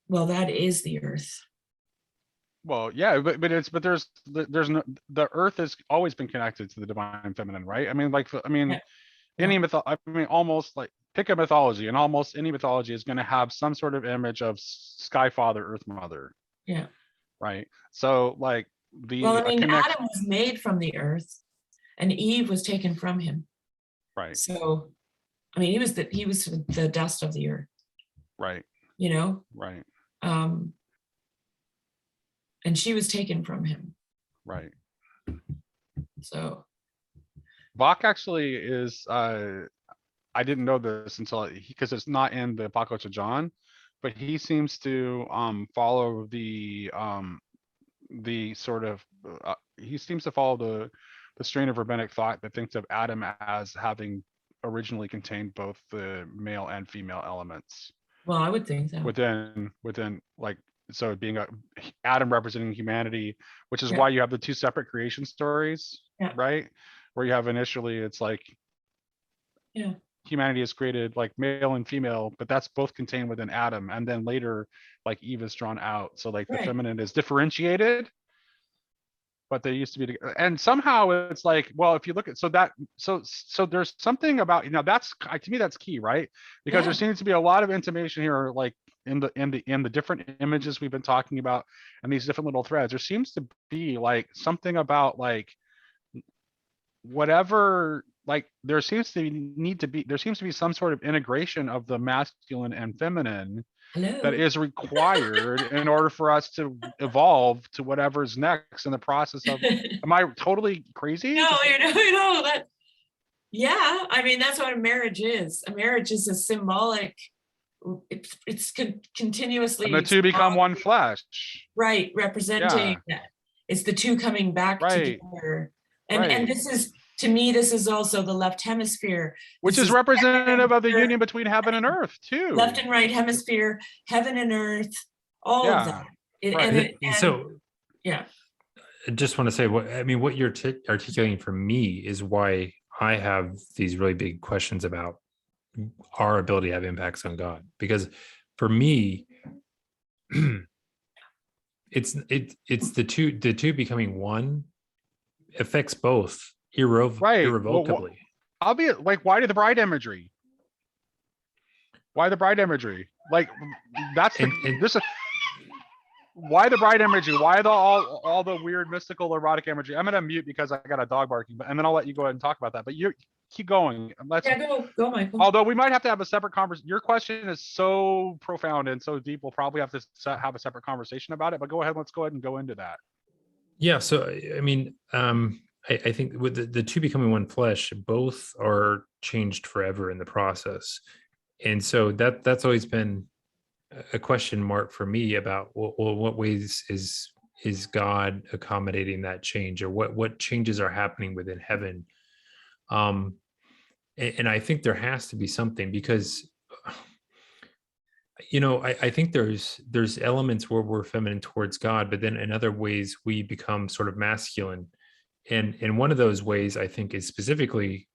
well, that is the earth. well, yeah, but there's no, the earth has always been connected to the divine feminine, right? I mean, like, I mean, Yeah. any I mean, almost like pick a mythology, and almost any mythology is going to have some sort of image of Sky Father, Earth Mother. Yeah. Right. So like Well, I mean, connection. Adam was made from the earth, and Eve was taken from him. Right. So, I mean, he was the dust of the earth. Right. You know. Right. And she was taken from him. Right. So Bock actually is I didn't know this until because it's not in the Apocalypse of John, but he seems to follow the sort of he seems to follow the strain of rabbinic thought that thinks of Adam as having originally contained both the male and female elements. Well, I would think so. within like, so being a Adam representing humanity, which is Yeah. why you have the two separate creation stories, Yeah. right? Where you have initially it's like Yeah. humanity is created like male and female, but that's both contained within Adam, and then later like Eve is drawn out. So like the Right. feminine is differentiated, but they used to be together. And somehow it's like, well, if you look at so there's something about, that's to me that's key, right? Because there Yeah. seems to be a lot of intimation here, like in the different images we've been talking about and these different little threads. There seems to be like something about like whatever, like there seems to be some sort of integration of the masculine and feminine that Hello. is required in order for us to evolve to whatever's next in the process of. Am I totally crazy? No, that. Yeah, I mean that's what a marriage is. A marriage is a symbolic. It's continuously. And the two become one flesh. Right, representing that. It's the two coming back Right. together. Right. And this is, to me, this is also the left hemisphere. Which This is representative of the union between heaven and earth too. Left and right hemisphere, heaven and earth, all of that. Right. So yeah. I just want to say what you're articulating for me is why I have these really big questions about our ability to have impacts on God. Because for me, it's the two becoming one affects both irrevocably. Well, I'll be like, why the bride imagery? Why the bride imagery? Like that's why the bride imagery? Why all the weird mystical erotic imagery? I'm gonna mute because I got a dog barking, and then I'll let you go ahead and talk about that. But you keep going. Go, Michael. Although we might have to have a separate conversation. Your question is so profound and so deep. We'll probably have to have a separate conversation about it. But go ahead. Let's go ahead and go into that. Yeah. So I mean, I think with the two becoming one flesh, both are changed forever in the process, and so that's always been a question mark for me about what ways is God accommodating that change, or what changes are happening within heaven. And I think there has to be something, because I think there's elements where we're feminine towards God, but then in other ways we become sort of masculine. And one of those ways I think is specifically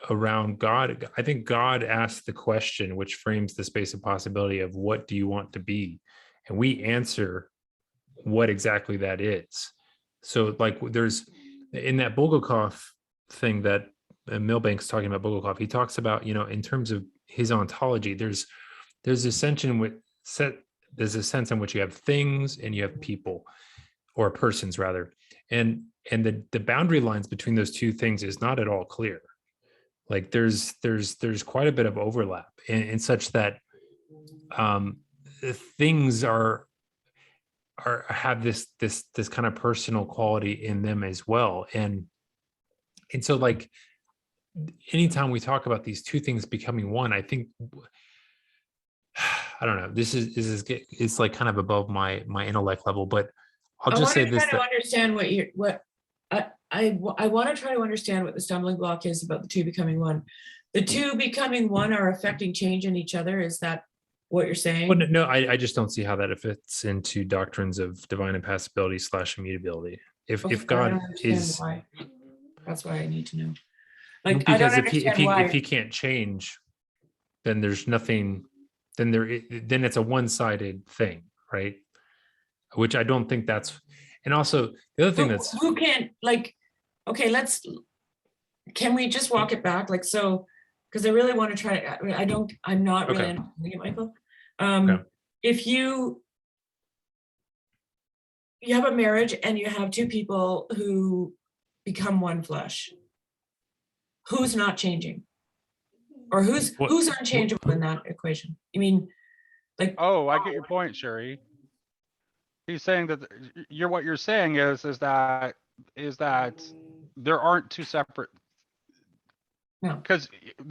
around God. I think God asked the question, which frames the space of possibility of what do you want to be? And we answer what exactly that is. So like there's in that Bulgakov thing that Milbank's talking about Bulgakov, he talks about, in terms of his ontology, there's a sense in which you have things and you have people, or persons rather. And the boundary lines between those two things is not at all clear. Like there's quite a bit of overlap in such that things have this kind of personal quality in them as well. And so like anytime we talk about these two things becoming one, I think, I don't know, this is it's like kind of above my intellect level, but I'll just say this. I want to understand I want to try to understand what the stumbling block is about the two becoming one. The two becoming one are affecting change in each other. Is that what you're saying? Well, no, I just don't see how that fits into doctrines of divine impassibility / immutability. If God is, why. That's why I need to know. Like, because if he can't change, then there's nothing. Then it's a one-sided thing, right? Which I don't think that's. And also the other thing who can't, like, okay, can we just walk it back? Like, so, because I really want to try, I'm not really understanding it, Michael. If you have a marriage and you have two people who become one flesh, who's not changing? Or who's unchangeable in that equation? You mean, like. Oh, I get your point, Sherry. He's saying that what you're saying is that there aren't two separate. No. Because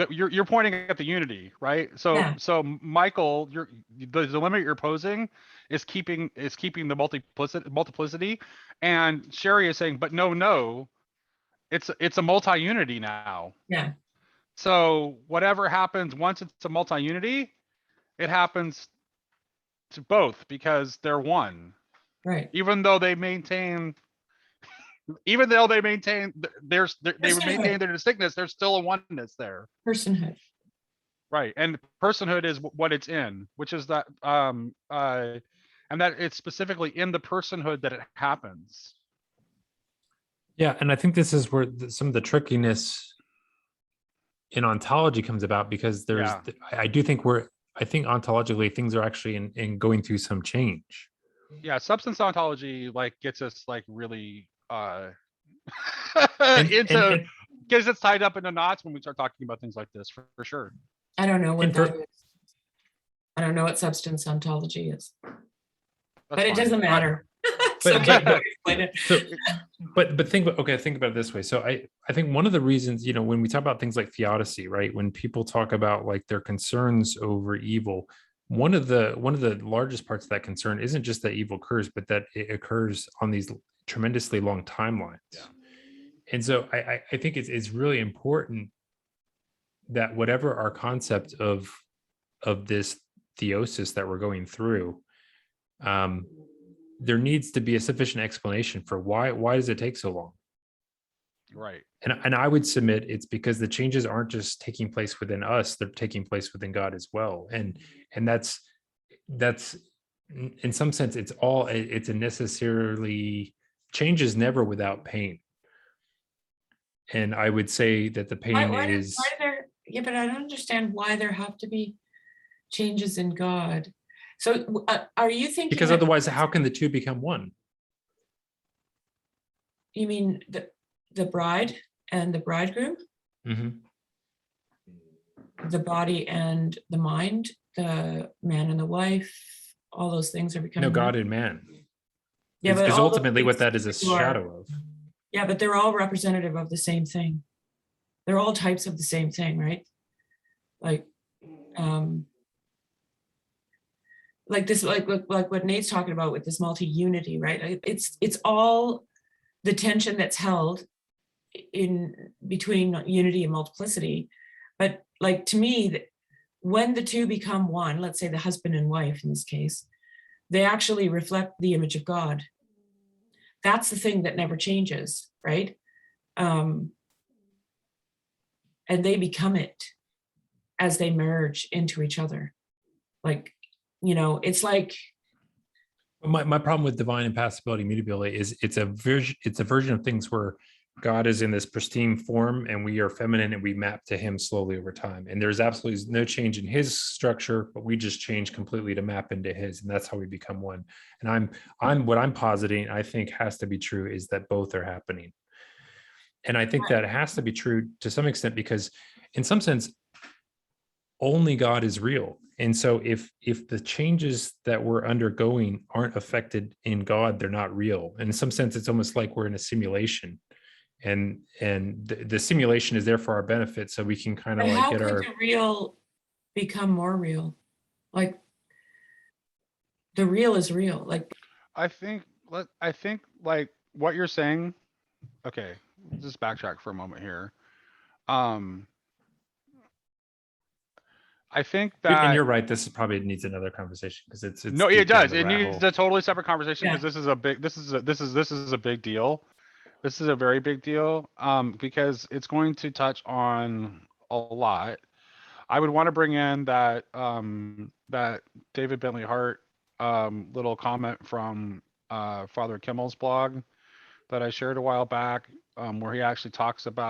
you're pointing at the unity, right? So Yeah. So Michael, the limit you're posing is keeping the multiplicity, and Sherry is saying, but no, it's a multi-unity now. Yeah. So whatever happens once it's a multi-unity, it happens to both because they're one. Right. Even though they maintain they maintain their distinctness, there's still a oneness there. Personhood. Right. And personhood is what it's in, which is that and that it's specifically in the personhood that it happens. Yeah, and I think this is where some of the trickiness in ontology comes about, because there's I do think I think ontologically things are actually in going through some change. Yeah, substance ontology like gets us like really And gets us tied up into knots when we start talking about things like this for sure. I don't know what And that is. I don't know what substance ontology is, but it fine. doesn't matter. But- Okay, but- explain it. So, but think about it this way. So I think one of the reasons, you know, when we talk about things like theodicy, right, when people talk about like their concerns over evil, one of the largest parts of that concern isn't just that evil occurs, but that it occurs on these tremendously long timelines. Yeah. And so I think it's really important that whatever our concept of this theosis that we're going through, there needs to be a sufficient explanation for why does it take so long. Right. And I would submit it's because the changes aren't just taking place within us, they're taking place within God as well. And that's in some sense it's a necessarily, change is never without pain. And I would say that the pain is yeah, but I don't understand why there have to be changes in God. So are you thinking because that, otherwise how can the two become one? you mean the bride and the bridegroom, Mm-hmm. the body and the mind, the man and the wife, all those things are becoming No, God one? and man. Yeah, but Is all those ultimately what things that is a you are- shadow of. Yeah, but they're all representative of the same thing. They're all types of the same thing, right? Like this, like what Nate's talking about with this multi-unity, right? It's all the tension that's held in between unity and multiplicity. But like to me, when the two become one, let's say the husband and wife in this case, they actually reflect the image of God. That's the thing that never changes, right? And they become it as they merge into each other. Like, you know, it's like, My problem with divine impassibility, mutability is it's a version of things where God is in this pristine form and we are feminine and we map to him slowly over time. And there's absolutely no change in his structure, but we just change completely to map into his. And that's how we become one. And what I'm positing, I think has to be true, is that both are happening. And I think that has to be true to some extent, because in some sense, only God is real. And so if the changes that we're undergoing aren't affected in God, they're not real. And in some sense, it's almost like we're in a simulation. And the simulation is there for our benefit, so we can kind of but like how get could our the real become more real? Like the real is real. Like I think like what you're saying. Okay, just backtrack for a moment here. I think and that you're right, this probably needs another conversation because it's no, deep it down does. the It rat needs hole. a totally separate conversation Yeah. because this is a big deal. This is a very big deal. Because it's going to touch on a lot. I would want to bring in that David Bentley Hart little comment from Father Kimmel's blog that I shared a while back, where he actually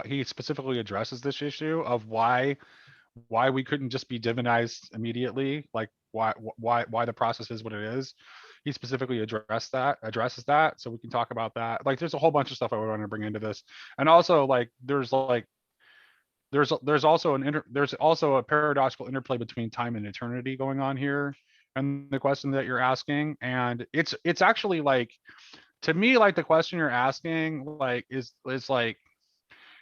he specifically addresses this issue of why we couldn't just be divinized immediately, like why the process is what it is. He specifically addresses that, so we can talk about that. Like there's a whole bunch of stuff I would want to bring into this. And also like there's also a paradoxical interplay between time and eternity going on here, and the question that you're asking. And it's actually like, to me, like the question you're asking like is like,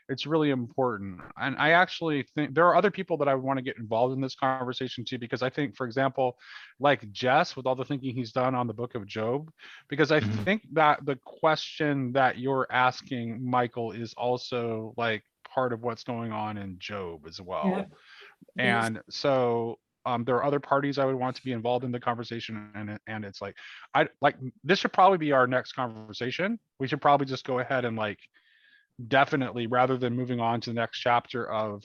it's really important. And I actually think there are other people that I would want to get involved in this conversation too, because I think, for example, like Jess, with all the thinking he's done on the book of Job, because I Mhm. think that the question that you're asking, Michael, is also like part of what's going on in Job as well. Yeah, it is. And so there are other parties I would want to be involved in the conversation, and it's like, this should probably be our next conversation. We should probably just go ahead and like, definitely, rather than moving on to the next chapter of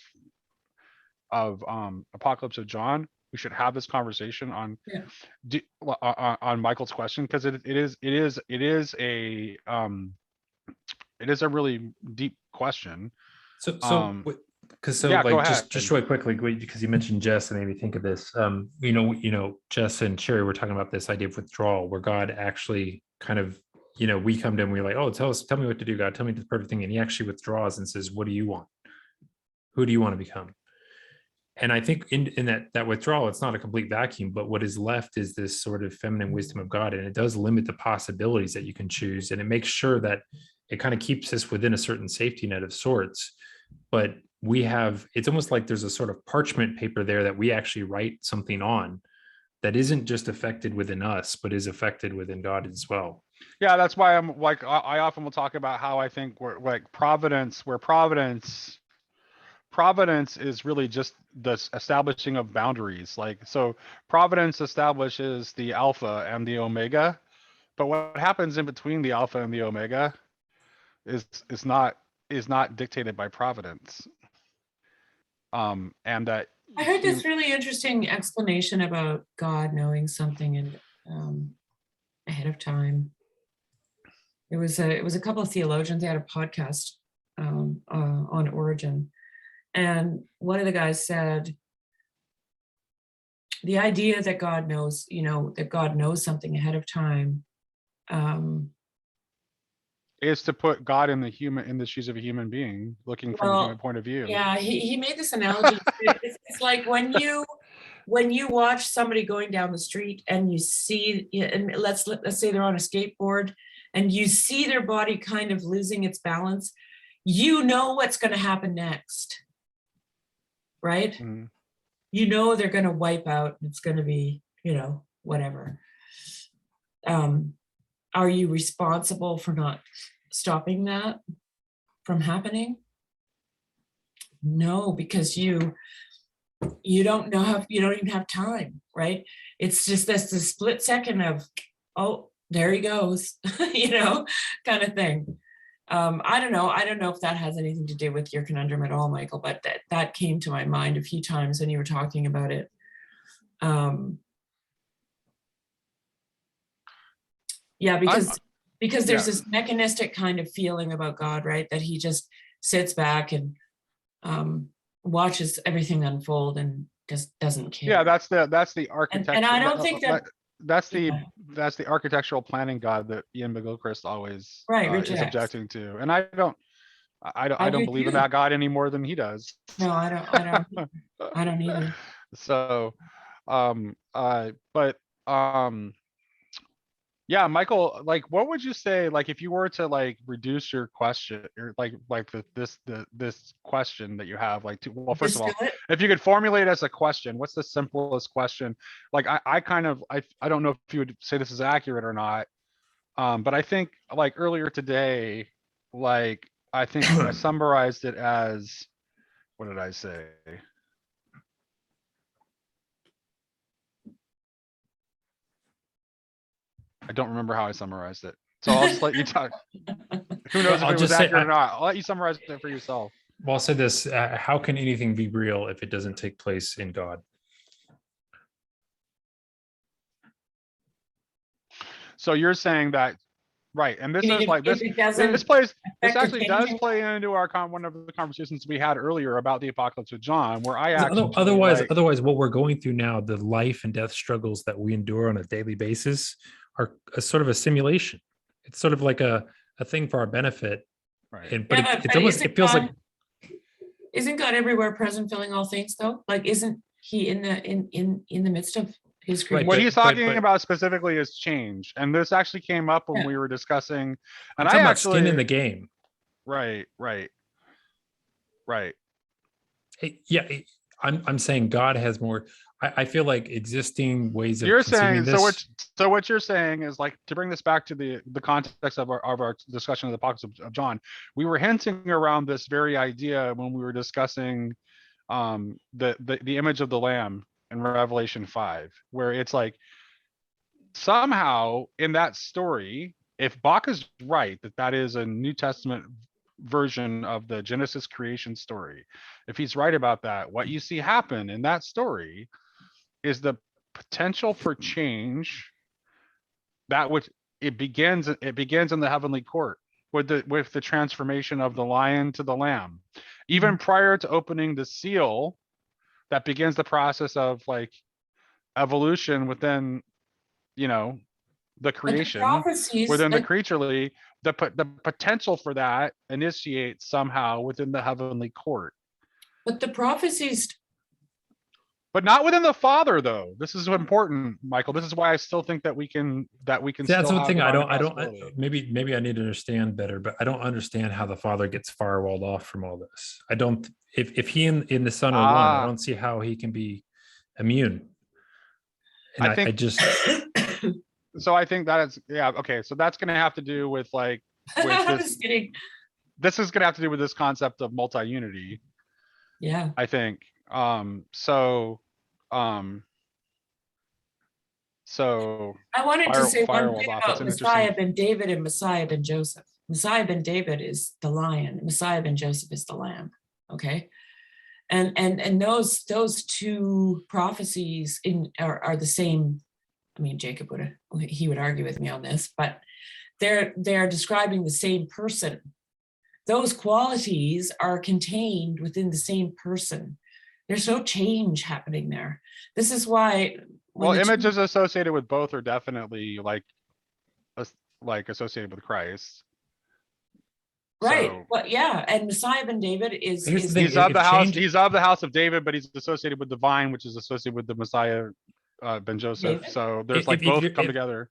Apocalypse of John, we should have this conversation on on Michael's question, because it is a really deep question. Because Yeah, go like ahead. just really quickly, because you mentioned Jess and made me think of this. Jess and Sherry were talking about this idea of withdrawal, where God actually kind of, we come to him, we're like, oh, tell me what to do, God, tell me the perfect thing, and he actually withdraws and says, what do you want? Who do you want to become? And I think in that withdrawal, it's not a complete vacuum, but what is left is this sort of feminine wisdom of God, and it does limit the possibilities that you can choose, and it makes sure that it kind of keeps us within a certain safety net of sorts. But it's almost like there's a sort of parchment paper there that we actually write something on that isn't just affected within us, but is affected within God as well. Yeah, that's why I'm like, I often will talk about how I think we're like providence is really just the establishing of boundaries. Like, so providence establishes the alpha and the omega, but what happens in between the alpha and the omega is not dictated by providence. And that I heard this really interesting explanation about God knowing something and ahead of time. It was a couple of theologians. They had a podcast on origin. And one of the guys said, the idea that God knows, that God knows something ahead of time, is to put God in the shoes of a human being, looking from a human point of view. Yeah, he made this analogy. It's like when you watch somebody going down the street and you see, and let's say they're on a skateboard and you see their body kind of losing its balance, you know what's going to happen next. Right? Mm-hmm. They're going to wipe out. It's going to be, whatever. Are you responsible for not stopping that from happening? No, because you don't know how, you don't even have time, right? It's just this split second of, oh, there he goes, kind of thing. I don't know if that has anything to do with your conundrum at all, Michael, but that came to my mind a few times when you were talking about it. Yeah, because there's this mechanistic kind of feeling about God, right? That he just sits back and watches everything unfold and just doesn't care. Yeah, that's the architecture. And I don't think that's the architectural planning God that Ian McGilchrist always is objecting to, and I don't believe in that God any more than he does. No, I don't either. So, yeah, Michael, like, what would you say, like, if you were to like reduce your question, or this question that you have, like, well, first of all, if you could formulate as a question, what's the simplest question? Like, I don't know if you would say this is accurate or not, but I think, like, earlier today, like, I think I summarized it as, what did I say? I don't remember how I summarized it, so I'll just let you talk. Who knows if it was accurate or not? I'll let you summarize it for yourself. Well, I'll say this: how can anything be real if it doesn't take place in God? So you're saying that, right? And this is like this actually does play into one of the conversations we had earlier about the Apocalypse of John, where I actually otherwise what we're going through now, the life and death struggles that we endure on a daily basis, are a sort of a simulation. It's sort of like a thing for our benefit, right? But it feels like, isn't God everywhere present, filling all things, though? Like, isn't he in the midst of his creation? What he's talking about specifically is change, and this actually came up when we were discussing. And I actually skin in the game. Right. Yeah, I'm saying God has more. I feel like existing ways of. You're saying this. So what you're saying is, like, to bring this back to the context of our discussion of the Apocalypse of John, we were hinting around this very idea when we were discussing the image of the Lamb and Revelation 5, where it's like somehow in that story, if Bock is right that that is a New Testament version of the Genesis creation story, if he's right about that, what you see happen in that story is the potential for change that which it begins in the heavenly court with the transformation of the lion to the lamb. Even prior to opening the seal, that begins the process of like evolution within, you know, the But the creation, prophecies, within the like, creaturely, the potential for that initiates somehow within the heavenly court, but the prophecies, but not within the Father though. This is important, Michael. This is why I still think that we can See, that's still one have thing divine I possibility. maybe I need to understand better, but I don't understand how the Father gets firewalled off from all this. I don't, if he and the Son are one, I don't see how he can be immune. And I think I just, so. I think that is, yeah, okay. So that's going to have to do with like with I'm this. just kidding. This is going to have to do with this concept of multi-unity, Yeah. I think. So I wanted to say one firewalled thing off. It's about an interesting. Messiah ben David and Messiah ben Joseph. Messiah ben David is the lion. Messiah ben Joseph is the lamb. Okay. And those two prophecies are the same. I mean, Jacob would argue with me on this, but they're describing the same person. Those qualities are contained within the same person. There's no change happening there. This is why. Well, images associated with both are definitely like associated with Christ. Right. So, Well, yeah. And Messiah ben David is Here's the thing. he's of the house. change- He's of the house of David, but he's associated with the vine, which is associated with the Messiah, ben Joseph. David? So there's If- like if both you're- come if- together.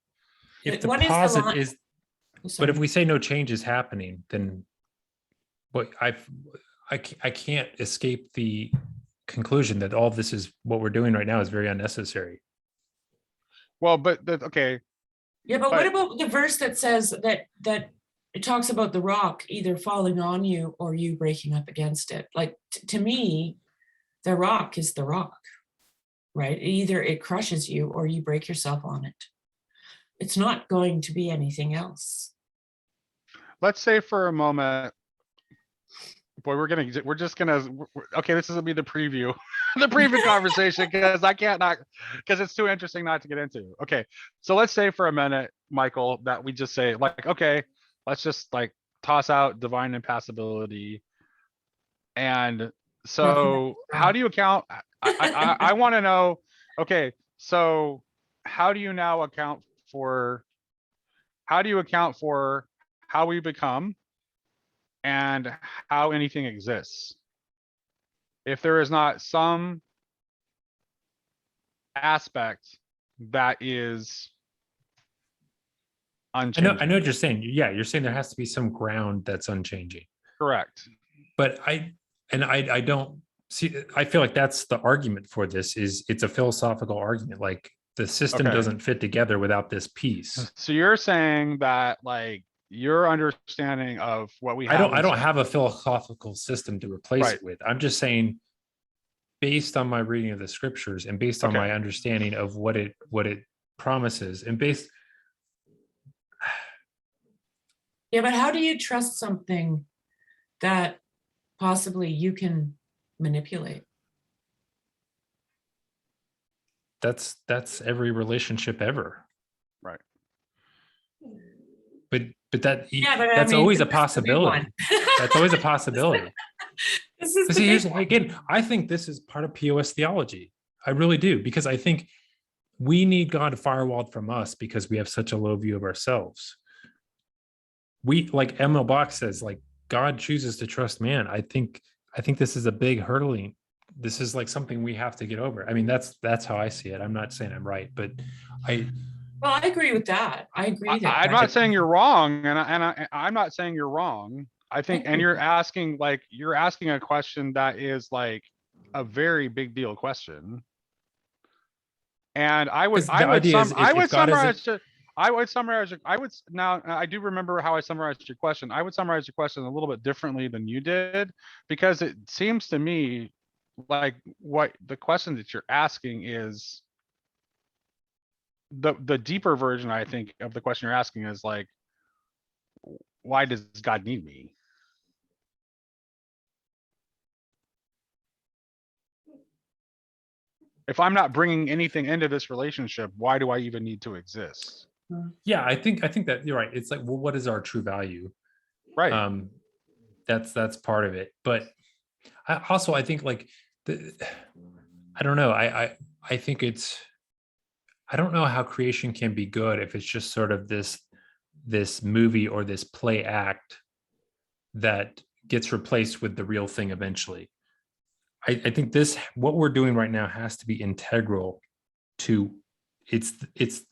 if the What is the posit line? is, Oh, but if sorry. we say no change is happening, then what I can't escape the conclusion that all of this is what we're doing right now is very unnecessary. Well, but okay. Yeah, but But- what about the verse that says that it talks about the rock either falling on you or you breaking up against it? Like to me, the rock is the rock, right? Either it crushes you or you break yourself on it. It's not going to be anything else. Let's say for a moment, boy, we're just gonna, okay, this is gonna be the preview, the preview conversation, because I can't not, because it's too interesting not to get into. Okay, so let's say for a minute, Michael, that we just say like, okay, let's just like toss out divine impassibility. And so how do you account? I want to know, okay, so how do you now account for, how do you account for how we become and how anything exists? If there is not some aspect that is unchanging. I know what you're saying. Yeah, you're saying there has to be some ground that's unchanging. Correct. But I don't see, I feel like that's the argument for this, is it's a philosophical argument. Like the system Okay. doesn't fit together without this piece. So you're saying that like your understanding of what we have. I don't have a philosophical system to replace Right. it with. I'm just saying, based on my reading of the scriptures and based on Okay. my understanding of what it promises, and based. Yeah, but how do you trust something that possibly you can manipulate? That's every relationship ever. Right. But that Yeah, but I that's mean, always a this is the big possibility. one. That's always a possibility. This is But the see, here's big one. again, I think this is part of POS theology. I really do, because I think we need God firewalled from us because we have such a low view of ourselves. We, like M.L. Bock says, like God chooses to trust man. I think this is a big hurdling. This is like something we have to get over. I mean, that's how I see it. I'm not saying I'm right, but Well, I agree with that. I agree that. I'm not saying you're wrong, and I'm not saying you're wrong. I think, and you're asking a question that is like a very big deal question. And I would summarize now I do remember how I summarized your question. I would summarize your question a little bit differently than you did, because it seems to me like what the question that you're asking is the deeper version, I think, of the question you're asking is like, why does God need me? If I'm not bringing anything into this relationship, why do I even need to exist? Yeah, I think that you're right. It's like, well, what is our true value? Right. That's part of it. But I think like I don't know. I think I don't know how creation can be good if it's just sort of this movie or this play act that gets replaced with the real thing eventually. I think what we're doing right now has to be integral to it's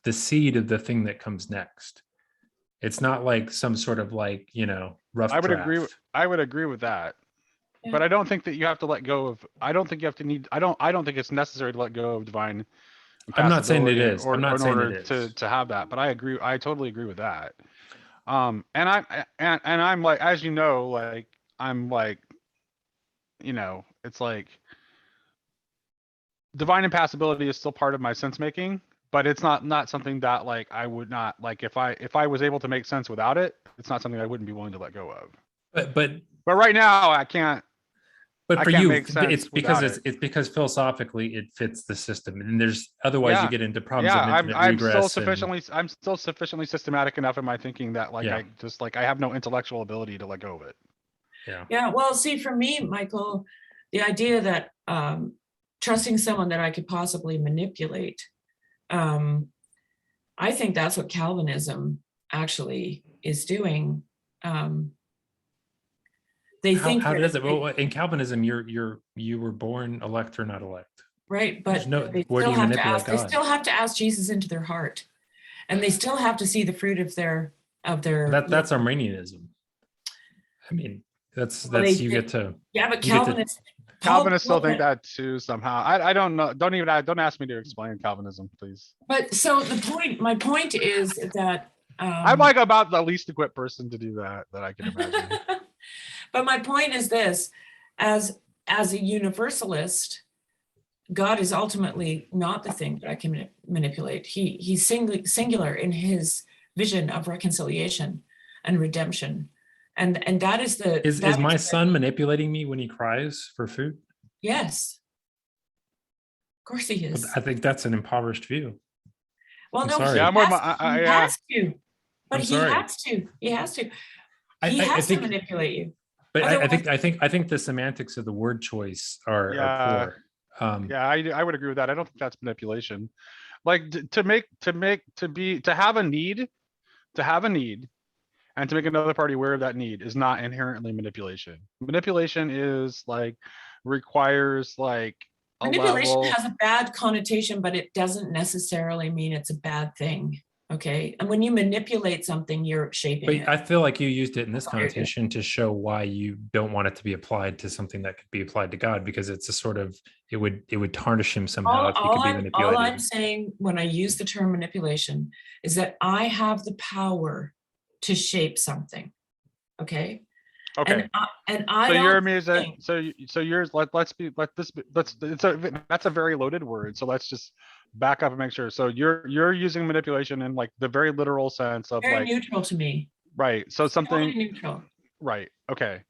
the seed of the thing that comes next. It's not like some sort of like, rough I would draft. agree with that. Yeah. But I don't think that you have to let go of, I don't think you have to need, I don't think it's necessary to let go of divine I'm not saying it impassibility is. I'm not in saying order it is. to have that. But I agree. I totally agree with that. And I'm like, as you know, like, I'm like, it's like divine impassibility is still part of my sense making, but it's not something that like I would not like if I was able to make sense without it, it's not something I wouldn't be willing to let go of. But But right now I can't for you, make sense it's because without it. it's because philosophically it fits the system, and there's otherwise you Yeah. get into problems Yeah, of infinite I'm still regress. sufficiently systematic enough in my thinking that like Yeah. I just like I have no intellectual ability to let go of it. Yeah, well, see, for me, Michael, the idea that trusting someone that I could possibly manipulate, I think that's what Calvinism actually is doing. They think How that does it? Well, in Calvinism, you were born elect or not elect. right, There's but they where do still you have to manipulate ask. They God? still have to ask Jesus into their heart, and they still have to see the fruit of their That's Arminianism. I mean, well, you get to yeah, but you get to Calvinists. Calvinists still think that too somehow. I don't know. Don't ask me to explain Calvinism, please. But so my point is that I'm like about the least equipped person to do that I can imagine. but my point is this: as a universalist, God is ultimately not the thing that I can manipulate. He's singular in his vision of reconciliation and redemption, and that is the is my son manipulating me when he cries for food? Yes, of course he is. I think that's an impoverished view. Well, I'm no, sorry. he Yeah, has to. But I'm sorry. He has to. I He think- to manipulate you. But Otherwise- I think the semantics of the word choice are poor. Yeah, I would agree with that. I don't think that's manipulation. Like to have a need, and to make another party aware of that need is not inherently manipulation. Manipulation is like requires like a Manipulation level. has a bad connotation, but it doesn't necessarily mean it's a bad thing. Okay. And when you manipulate something, you're shaping But it. I feel like you used it in this That's what you're doing. connotation to show why you don't want it to be applied to something that could be applied to God, because it's a sort of it would tarnish him somehow if he could be manipulated. All I'm saying when I use the term manipulation is that I have the power to shape something. Okay. Okay. And I So don't your music, think- so yours, that's a very loaded word. So let's just back up and make sure. So you're using manipulation in like the very literal sense of very like, neutral to me. right. So something, Totally neutral. right. Okay.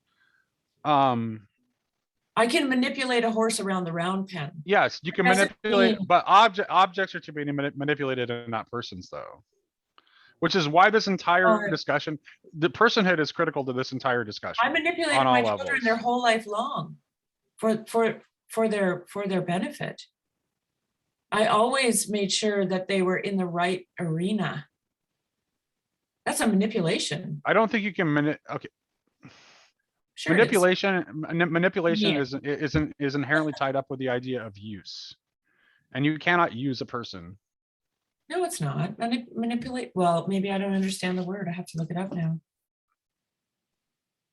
I can manipulate a horse around the round pen. Yes, you can Doesn't manipulate, mean- but objects are to be manipulated and not persons though. Which is why this entire discussion, the personhood is critical to this entire discussion. I manipulated on all my children levels. their whole life long for their benefit. I always made sure that they were in the right arena. That's a manipulation. I don't think you can okay. Sure it is. Manipulation Yeah. is inherently tied up with the idea of use. And you cannot use a person. No, it's not. Manipulate. Well, maybe I don't understand the word. I have to look it up now.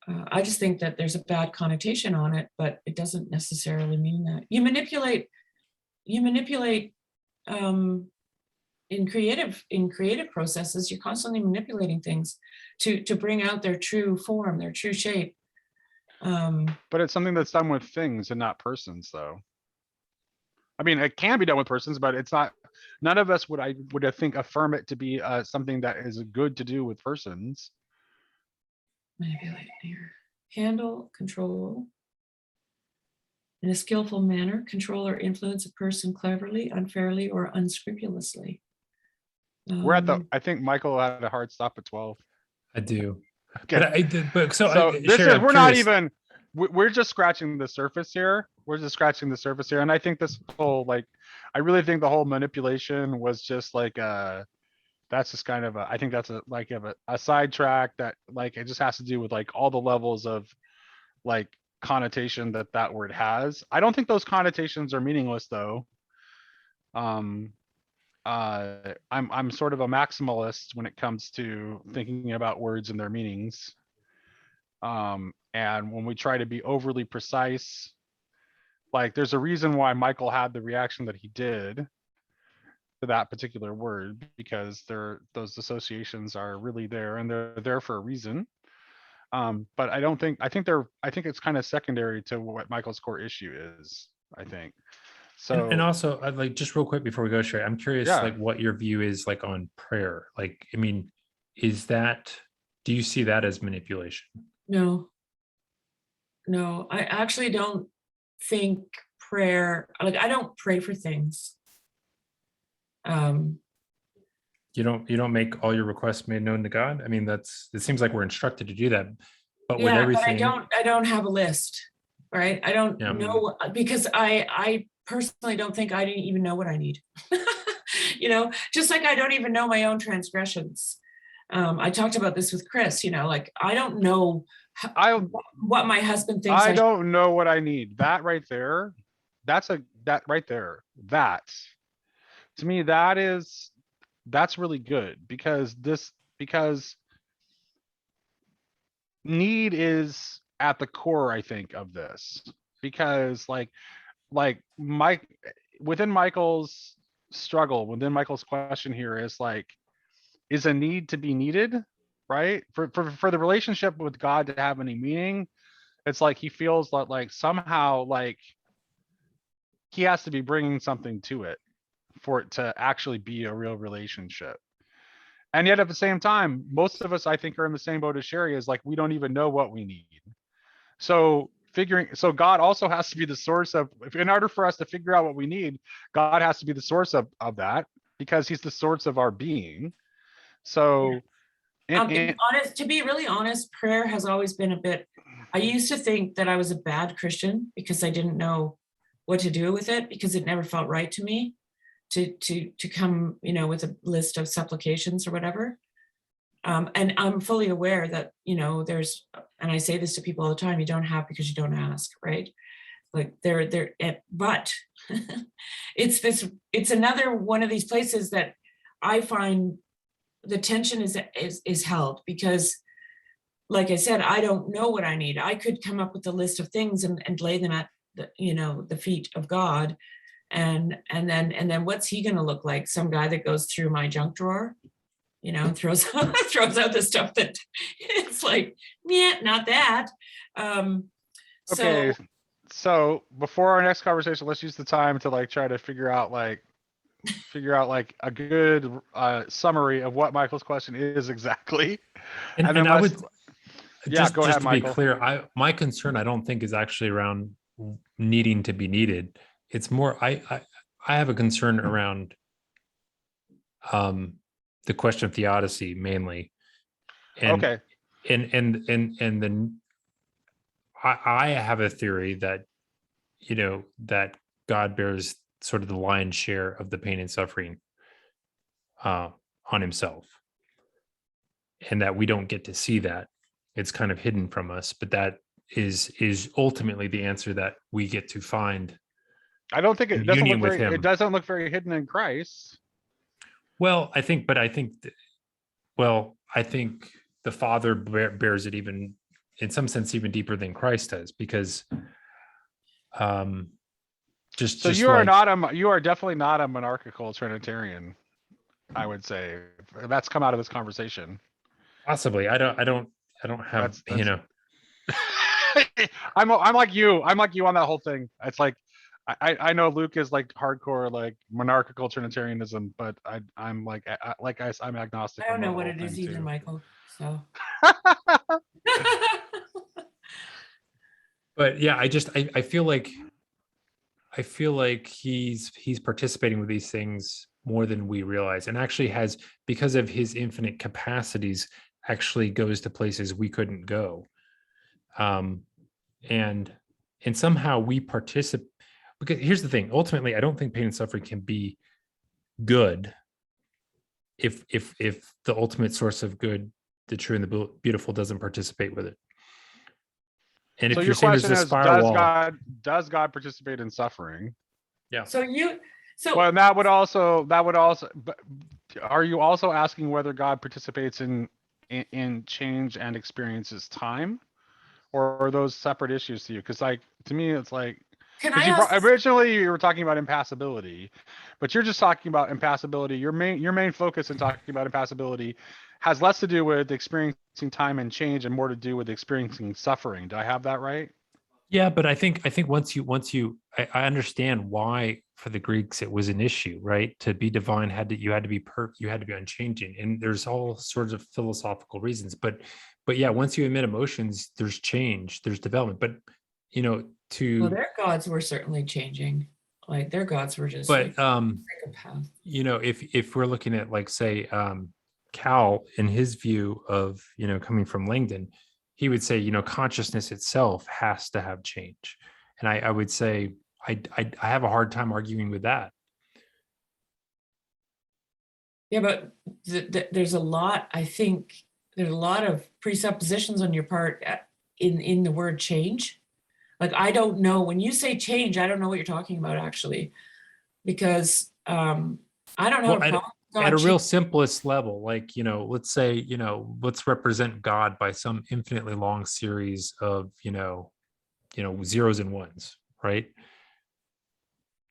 I just think that there's a bad connotation on it, but it doesn't necessarily mean that. You manipulate in creative processes. You're constantly manipulating things to bring out their true form, their true shape. But it's something that's done with things and not persons, though. I mean, it can be done with persons, but it's not. None of us would I think affirm it to be something that is good to do with persons. Manipulate here. Handle, control. In a skillful manner, control or influence a person cleverly, unfairly, or unscrupulously. We're at the. I think Michael had a hard stop at 12. I do. Okay. But So I, this Sherry, is I'm we're not curious. even. We're just scratching the surface here. We're just scratching the surface here, and I think this whole I really think the whole manipulation was just that's just kind of I think that's a sidetrack that it just has to do with all the levels of connotation that word has. I don't think those connotations are meaningless though. I'm sort of a maximalist when it comes to thinking about words and their meanings. And when we try to be overly precise, there's a reason why Michael had the reaction that he did to that particular word, because those associations are really there and they're there for a reason. But I think it's kind of secondary to what Michael's core issue is, I think. So And also, I'd just real quick before we go, Sherry, I'm curious, yeah. what your view is on prayer. I mean, do you see that as manipulation? No, I actually don't think prayer, I don't pray for things. You don't make all your requests made known to God. I mean, it seems like we're instructed to do that, but with everything, but I don't have a list, right? I don't know, because I personally don't think I didn't even know what I need. Just like I don't even know my own transgressions. I talked about this with Chris, I don't know what my husband thinks. I don't know what I need. That right there, that right there, that to me, that's really good, because need is at the core, I think, of this, because within Michael's struggle, within Michael's question here is a need to be needed, right? For the relationship with God to have any meaning, it's he feels somehow he has to be bringing something to it for it to actually be a real relationship. And yet at the same time, most of us, I think, are in the same boat as Sherry, is we don't even know what we need. So God also has to be the source of, in order for us to figure out what we need, God has to be the source of that, because he's the source of our being. So to be really honest, prayer has always been a bit, I used to think that I was a bad Christian because I didn't know what to do with it, because it never felt right to me to come, with a list of supplications or whatever. And I'm fully aware that, there's, and I say this to people all the time, you don't have because you don't ask, right? But it's another one of these places that I find the tension is held, because like I said, I don't know what I need. I could come up with a list of things and lay them at the feet of God. And then what's he going to look like? Some guy that goes through my junk drawer, and throws out the stuff that it's not that. Okay. So before our next conversation, let's use the time to try to figure out a good summary of what Michael's question is exactly. And I would go ahead, to Michael. be clear, my concern, I don't think, is actually around needing to be needed. It's more, I have a concern around the question of theodicy mainly. And, okay. And then I have a theory that, that God bears sort of the lion's share of the pain and suffering on himself, and that we don't get to see that. It's kind of hidden from us, but that is ultimately the answer that we get to find. I don't think it doesn't look very hidden in Christ. Well, I think the Father bears it even, in some sense, even deeper than Christ does, because you are definitely not a monarchical Trinitarian, I would say. That's come out of this conversation. Possibly. I don't have, I'm like you. I'm like you on that whole thing. It's like I know Luke is like hardcore like monarchical Trinitarianism, but I'm like I'm agnostic I on don't the know what whole it thing is either, too. Michael. So But yeah, I feel like he's participating with these things more than we realize, and actually has, because of his infinite capacities, actually goes to places we couldn't go. Um, and somehow we participate, because here's the thing: ultimately, I don't think pain and suffering can be good if the ultimate source of good, the true and the beautiful, doesn't participate with it. And So if you're your saying there's question this is, firewall, does God participate in suffering? yeah. so you so Well, and that would also, but are you also asking whether God participates in change and experiences time, or are those separate issues to you? Because like to me, it's like can I because ask? originally you were talking about impassibility, but you're just talking about impassibility. Your main focus in talking about impassibility has less to do with experiencing time and change and more to do with experiencing suffering. Do I have that right? Yeah, but I think I understand why for the Greeks it was an issue, right? To be divine you had to be you had to be unchanging, and there's all sorts of philosophical reasons. But yeah, once you admit emotions, there's change, there's development. But you know, Well, to their gods were certainly changing. Like their gods were just like but psychopath. if we're looking at, like, say, Cal, in his view of, coming from Langdon, he would say, consciousness itself has to have change. And I would say I have a hard time arguing with that. Yeah, but there's a lot. I think there's a lot of presuppositions on your part in the word change. Like I don't know when you say change, I don't know what you're talking about actually, because I don't know Well, how to at, problem at God a real change. simplest level, like, let's say, let's represent God by some infinitely long series of, zeros and ones, right?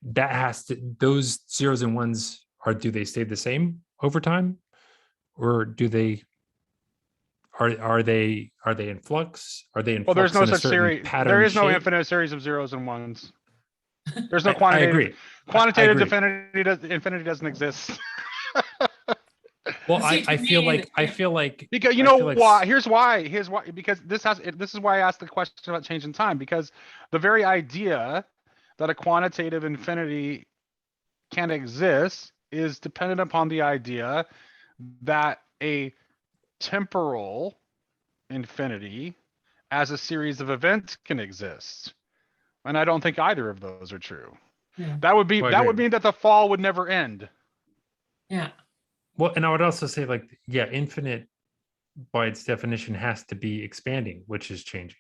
That has to, those zeros and ones do they stay the same over time, or do they are they in flux? Are they in Well, there's flux no in a such certain series. There pattern is no shape? infinite series of zeros and ones. There's no I quantitative agree. I quantitative agree. infinity. Infinity doesn't exist. Well, See, to me, Because you I know feel like why? Here's why. Because this is why I asked the question about change in time. Because the very idea that a quantitative infinity can exist is dependent upon the idea that a temporal infinity as a series of events can exist. And I don't think either of those are true. yeah, well, I That would agree. mean that the fall would never end. yeah, Well, and I would also say, like, yeah, infinite by its definition has to be expanding, which is changing.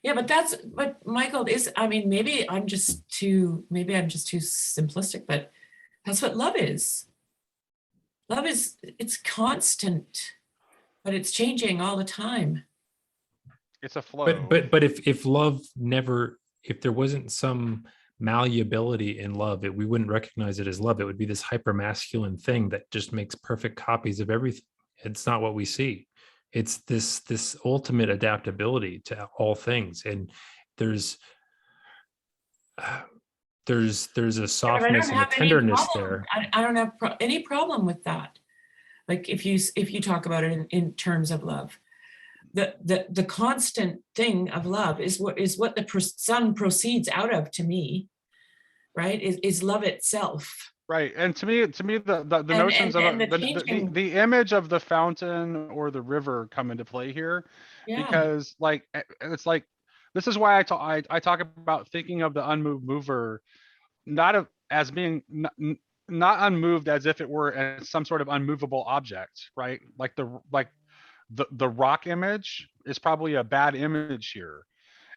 yeah. But Michael is. I mean, maybe I'm just too simplistic, but that's what love is. Love is it's constant, but it's changing all the time. It's a But flow. but if love never, if there wasn't some malleability in love, we wouldn't recognize it as love. It would be this hyper masculine thing that just makes perfect copies of everything. It's not what we see. It's this ultimate adaptability to all things, and there's uh, there's a Yeah, but I softness don't and a have any tenderness problem. there. I don't have any problem with that. Like if you talk about it in terms of love, the constant thing of love is what the sun proceeds out of to me, right? Is love itself, Right. And to me, the and notions and of and the changing. the image of the fountain or the river come into play here, Yeah, because like it's like this is why I talk about thinking of the unmoved mover as being not unmoved as if it were some sort of unmovable object, right? Like the rock image is probably a bad image here.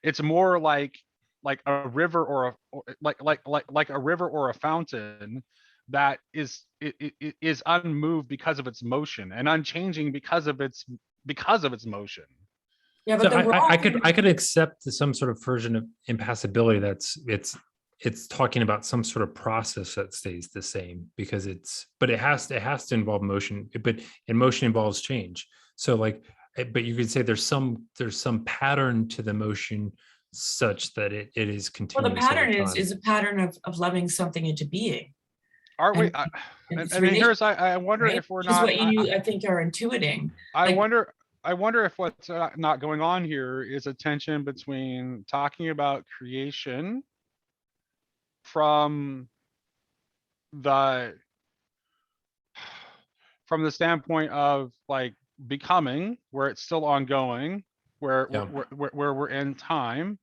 It's more like a river like a river or a fountain that is unmoved because of its motion and unchanging because of its motion. yeah, So but the rock. I could accept some sort of version of impassibility that's it's talking about some sort of process that stays the same, because but it has to involve motion, but and motion involves change. So, like, but you could say there's some pattern to the motion such that it is Well, continuous. the pattern over time. is a pattern of loving something into being. Are we? And And here's I wonder right? if we're Which is not. what you, I think, are intuiting. I Like- wonder if what's not going on here is a tension between talking about creation from the standpoint of like becoming, where it's still ongoing, where Yeah. where we're in time,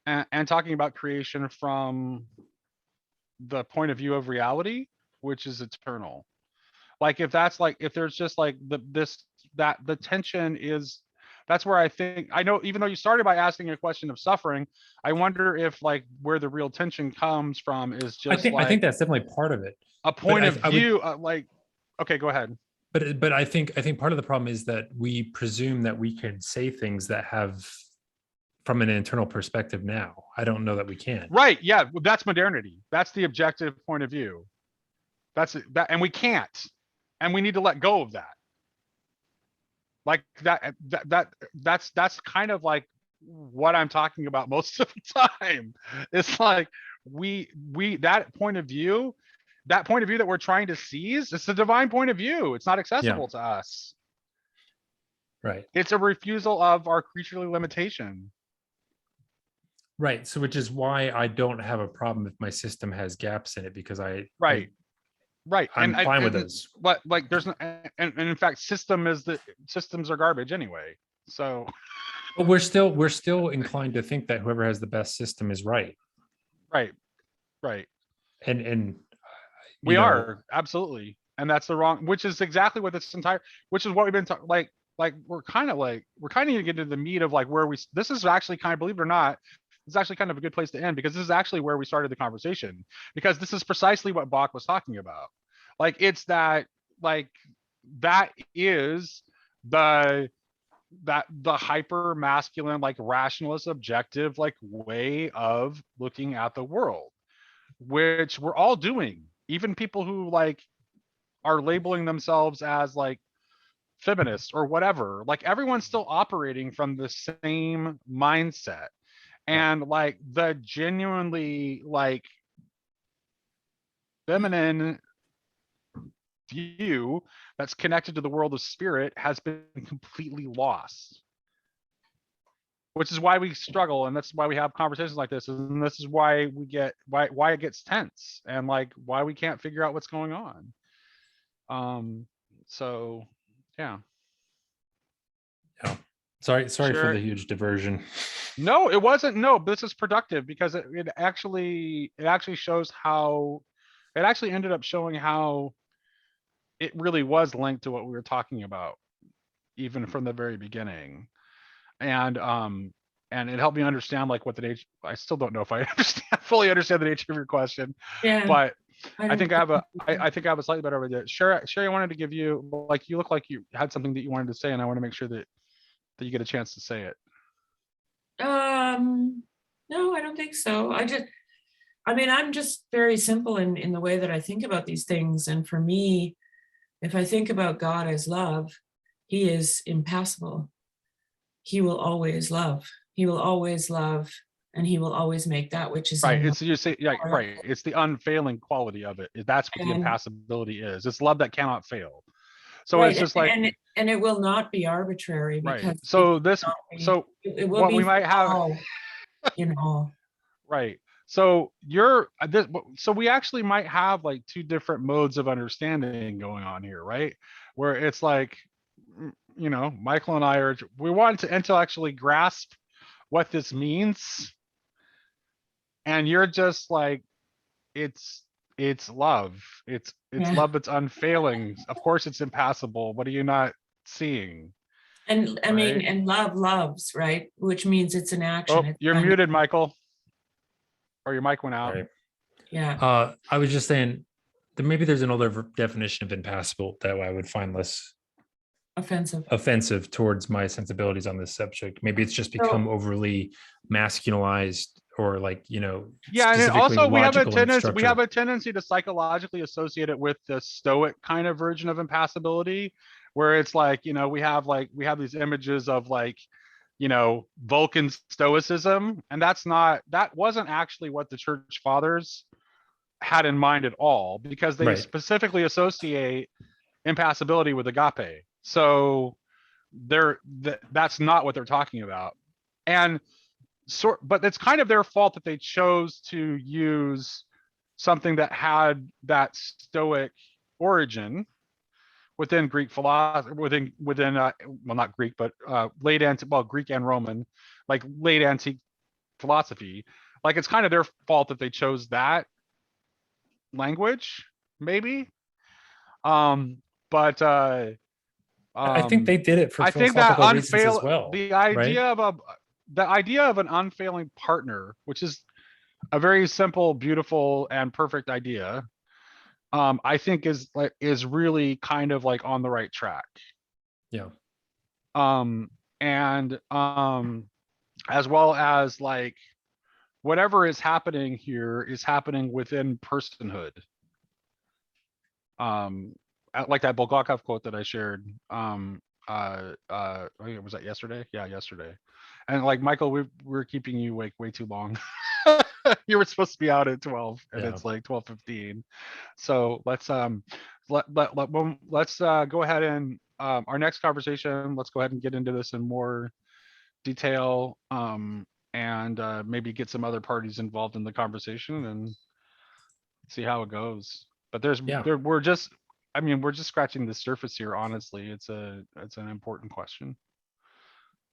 and talking about creation from the point of view of reality, which is eternal. Like if that's like, if there's just like the tension is, that's where I think, I know, even though you started by asking a question of suffering, I wonder if like where the real tension comes from is just I think that's definitely part of it. a point of I would- view, like, okay, go ahead. But I think part of the problem is that we presume that we can say things that have from an internal perspective now. I don't know that we can. Right. Yeah. Well, that's modernity. That's the objective point of view. That's it. And we can't, and we need to let go of that. Like that's kind of like what I'm talking about most of the time. It's like that point of view that we're trying to seize, it's the divine point of view. It's not accessible to us. Right. It's a refusal of our creaturely limitation. Right. So which is why I don't have a problem if my system has gaps in it, because Right. I'm fine with those. But like there's no, and in fact, systems are garbage anyway. So But we're still inclined to think that whoever has the best system is right. right. And We are, absolutely. And that's the wrong, which is exactly what which is what we've been talking, like we're kind of getting into the meat of like where this is actually kind of, believe it or not, it's actually kind of a good place to end, because this is actually where we started the conversation, because this is precisely what Bock was talking about. Like it's that, like that is the hyper masculine, like rationalist, objective, like way of looking at the world, which we're all doing. Even people who like are labeling themselves as like feminists or whatever, like everyone's still operating from the same mindset. And like the genuinely like feminine view that's connected to the world of spirit has been completely lost, which is why we struggle, and that's why we have conversations like this, and this is why we get why it gets tense, and like why we can't figure out what's going on. So yeah. Sorry Sure. for the huge diversion. No, it wasn't. No, this is productive, because it actually shows how it actually ended up showing how it really was linked to what we were talking about, even from the very beginning. And it helped me understand like what the nature, I still don't know if I fully understand the nature of your question, Yeah. but I think I have a slightly better idea. Sherry, I wanted to give you, like, you look like you had something that you wanted to say, and I want to make sure that you get a chance to say it. No, I don't think so. I'm just very simple in the way that I think about these things. And for me, if I think about God as love, he is impassible. He will always love. He will always love, and he will always make that which is right. in It's you say, yeah, right. It's the unfailing quality of it. That's what the impassibility is. It's love that cannot fail. So right, it's just like, and it will not be arbitrary, because right. So this, so it will what be we might have, all, you know. right. So so we actually might have like two different modes of understanding going on here, right? Where it's like, you know, Michael and I we want to intellectually grasp what this means. And you're just like, it's love. It's love that's unfailing. Of course it's impassable. What are you not seeing? And I mean, Right? and love loves, right? Which means it's an action. Oh, It's you're kind of- muted, Michael. Or your mic went out. Right. Yeah. I was just saying that maybe there's an older definition of impassable that I would find less offensive towards my sensibilities on this subject. Maybe it's just become overly masculinized, or like, you know, Yeah, and also we have a structural. tendency to psychologically associate it with the stoic kind of version of impassibility, where it's like, we have these images of like, Vulcan stoicism, and that wasn't actually what the church fathers had in mind at all, because they Right. specifically associate impassibility with agape. So that's not what they're talking about. And but it's kind of their fault that they chose to use something that had that stoic origin within Greek philosophy, within well, not Greek, but Greek and Roman, like late antique philosophy. Like, it's kind of their fault that they chose that language, maybe. But I think they did it for I think that philosophical reasons as well. the right? idea of an unfailing partner, which is a very simple, beautiful, and perfect idea, I think is really kind of like on the right track. Yeah. And as well as like whatever is happening here is happening within personhood. Like that Bulgakov quote that I shared. Was that yesterday? Yeah, yesterday. And like, Michael, we're keeping you way too long. You were supposed to be out at 12, and it's like 12:15. So let's go ahead and our next conversation. Let's go ahead and get into this in more detail, and maybe get some other parties involved in the conversation and see how it goes. But we're just scratching the surface here. Honestly, it's an important question.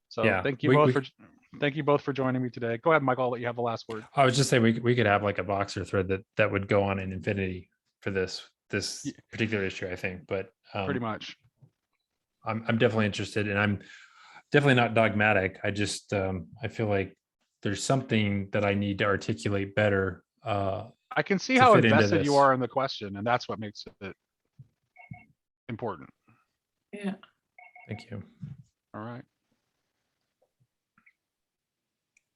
So Yeah, thank you both for joining me today. Go ahead, Michael. I'll let you have the last word. I was just saying we could have like a Boxer thread that would go on in infinity for this particular issue, I think. But pretty much, I'm definitely interested, and I'm definitely not dogmatic. I just I feel like there's something that I need to articulate better. I can see how invested you are in the question, and that's what makes it important. Yeah. Thank you. All right.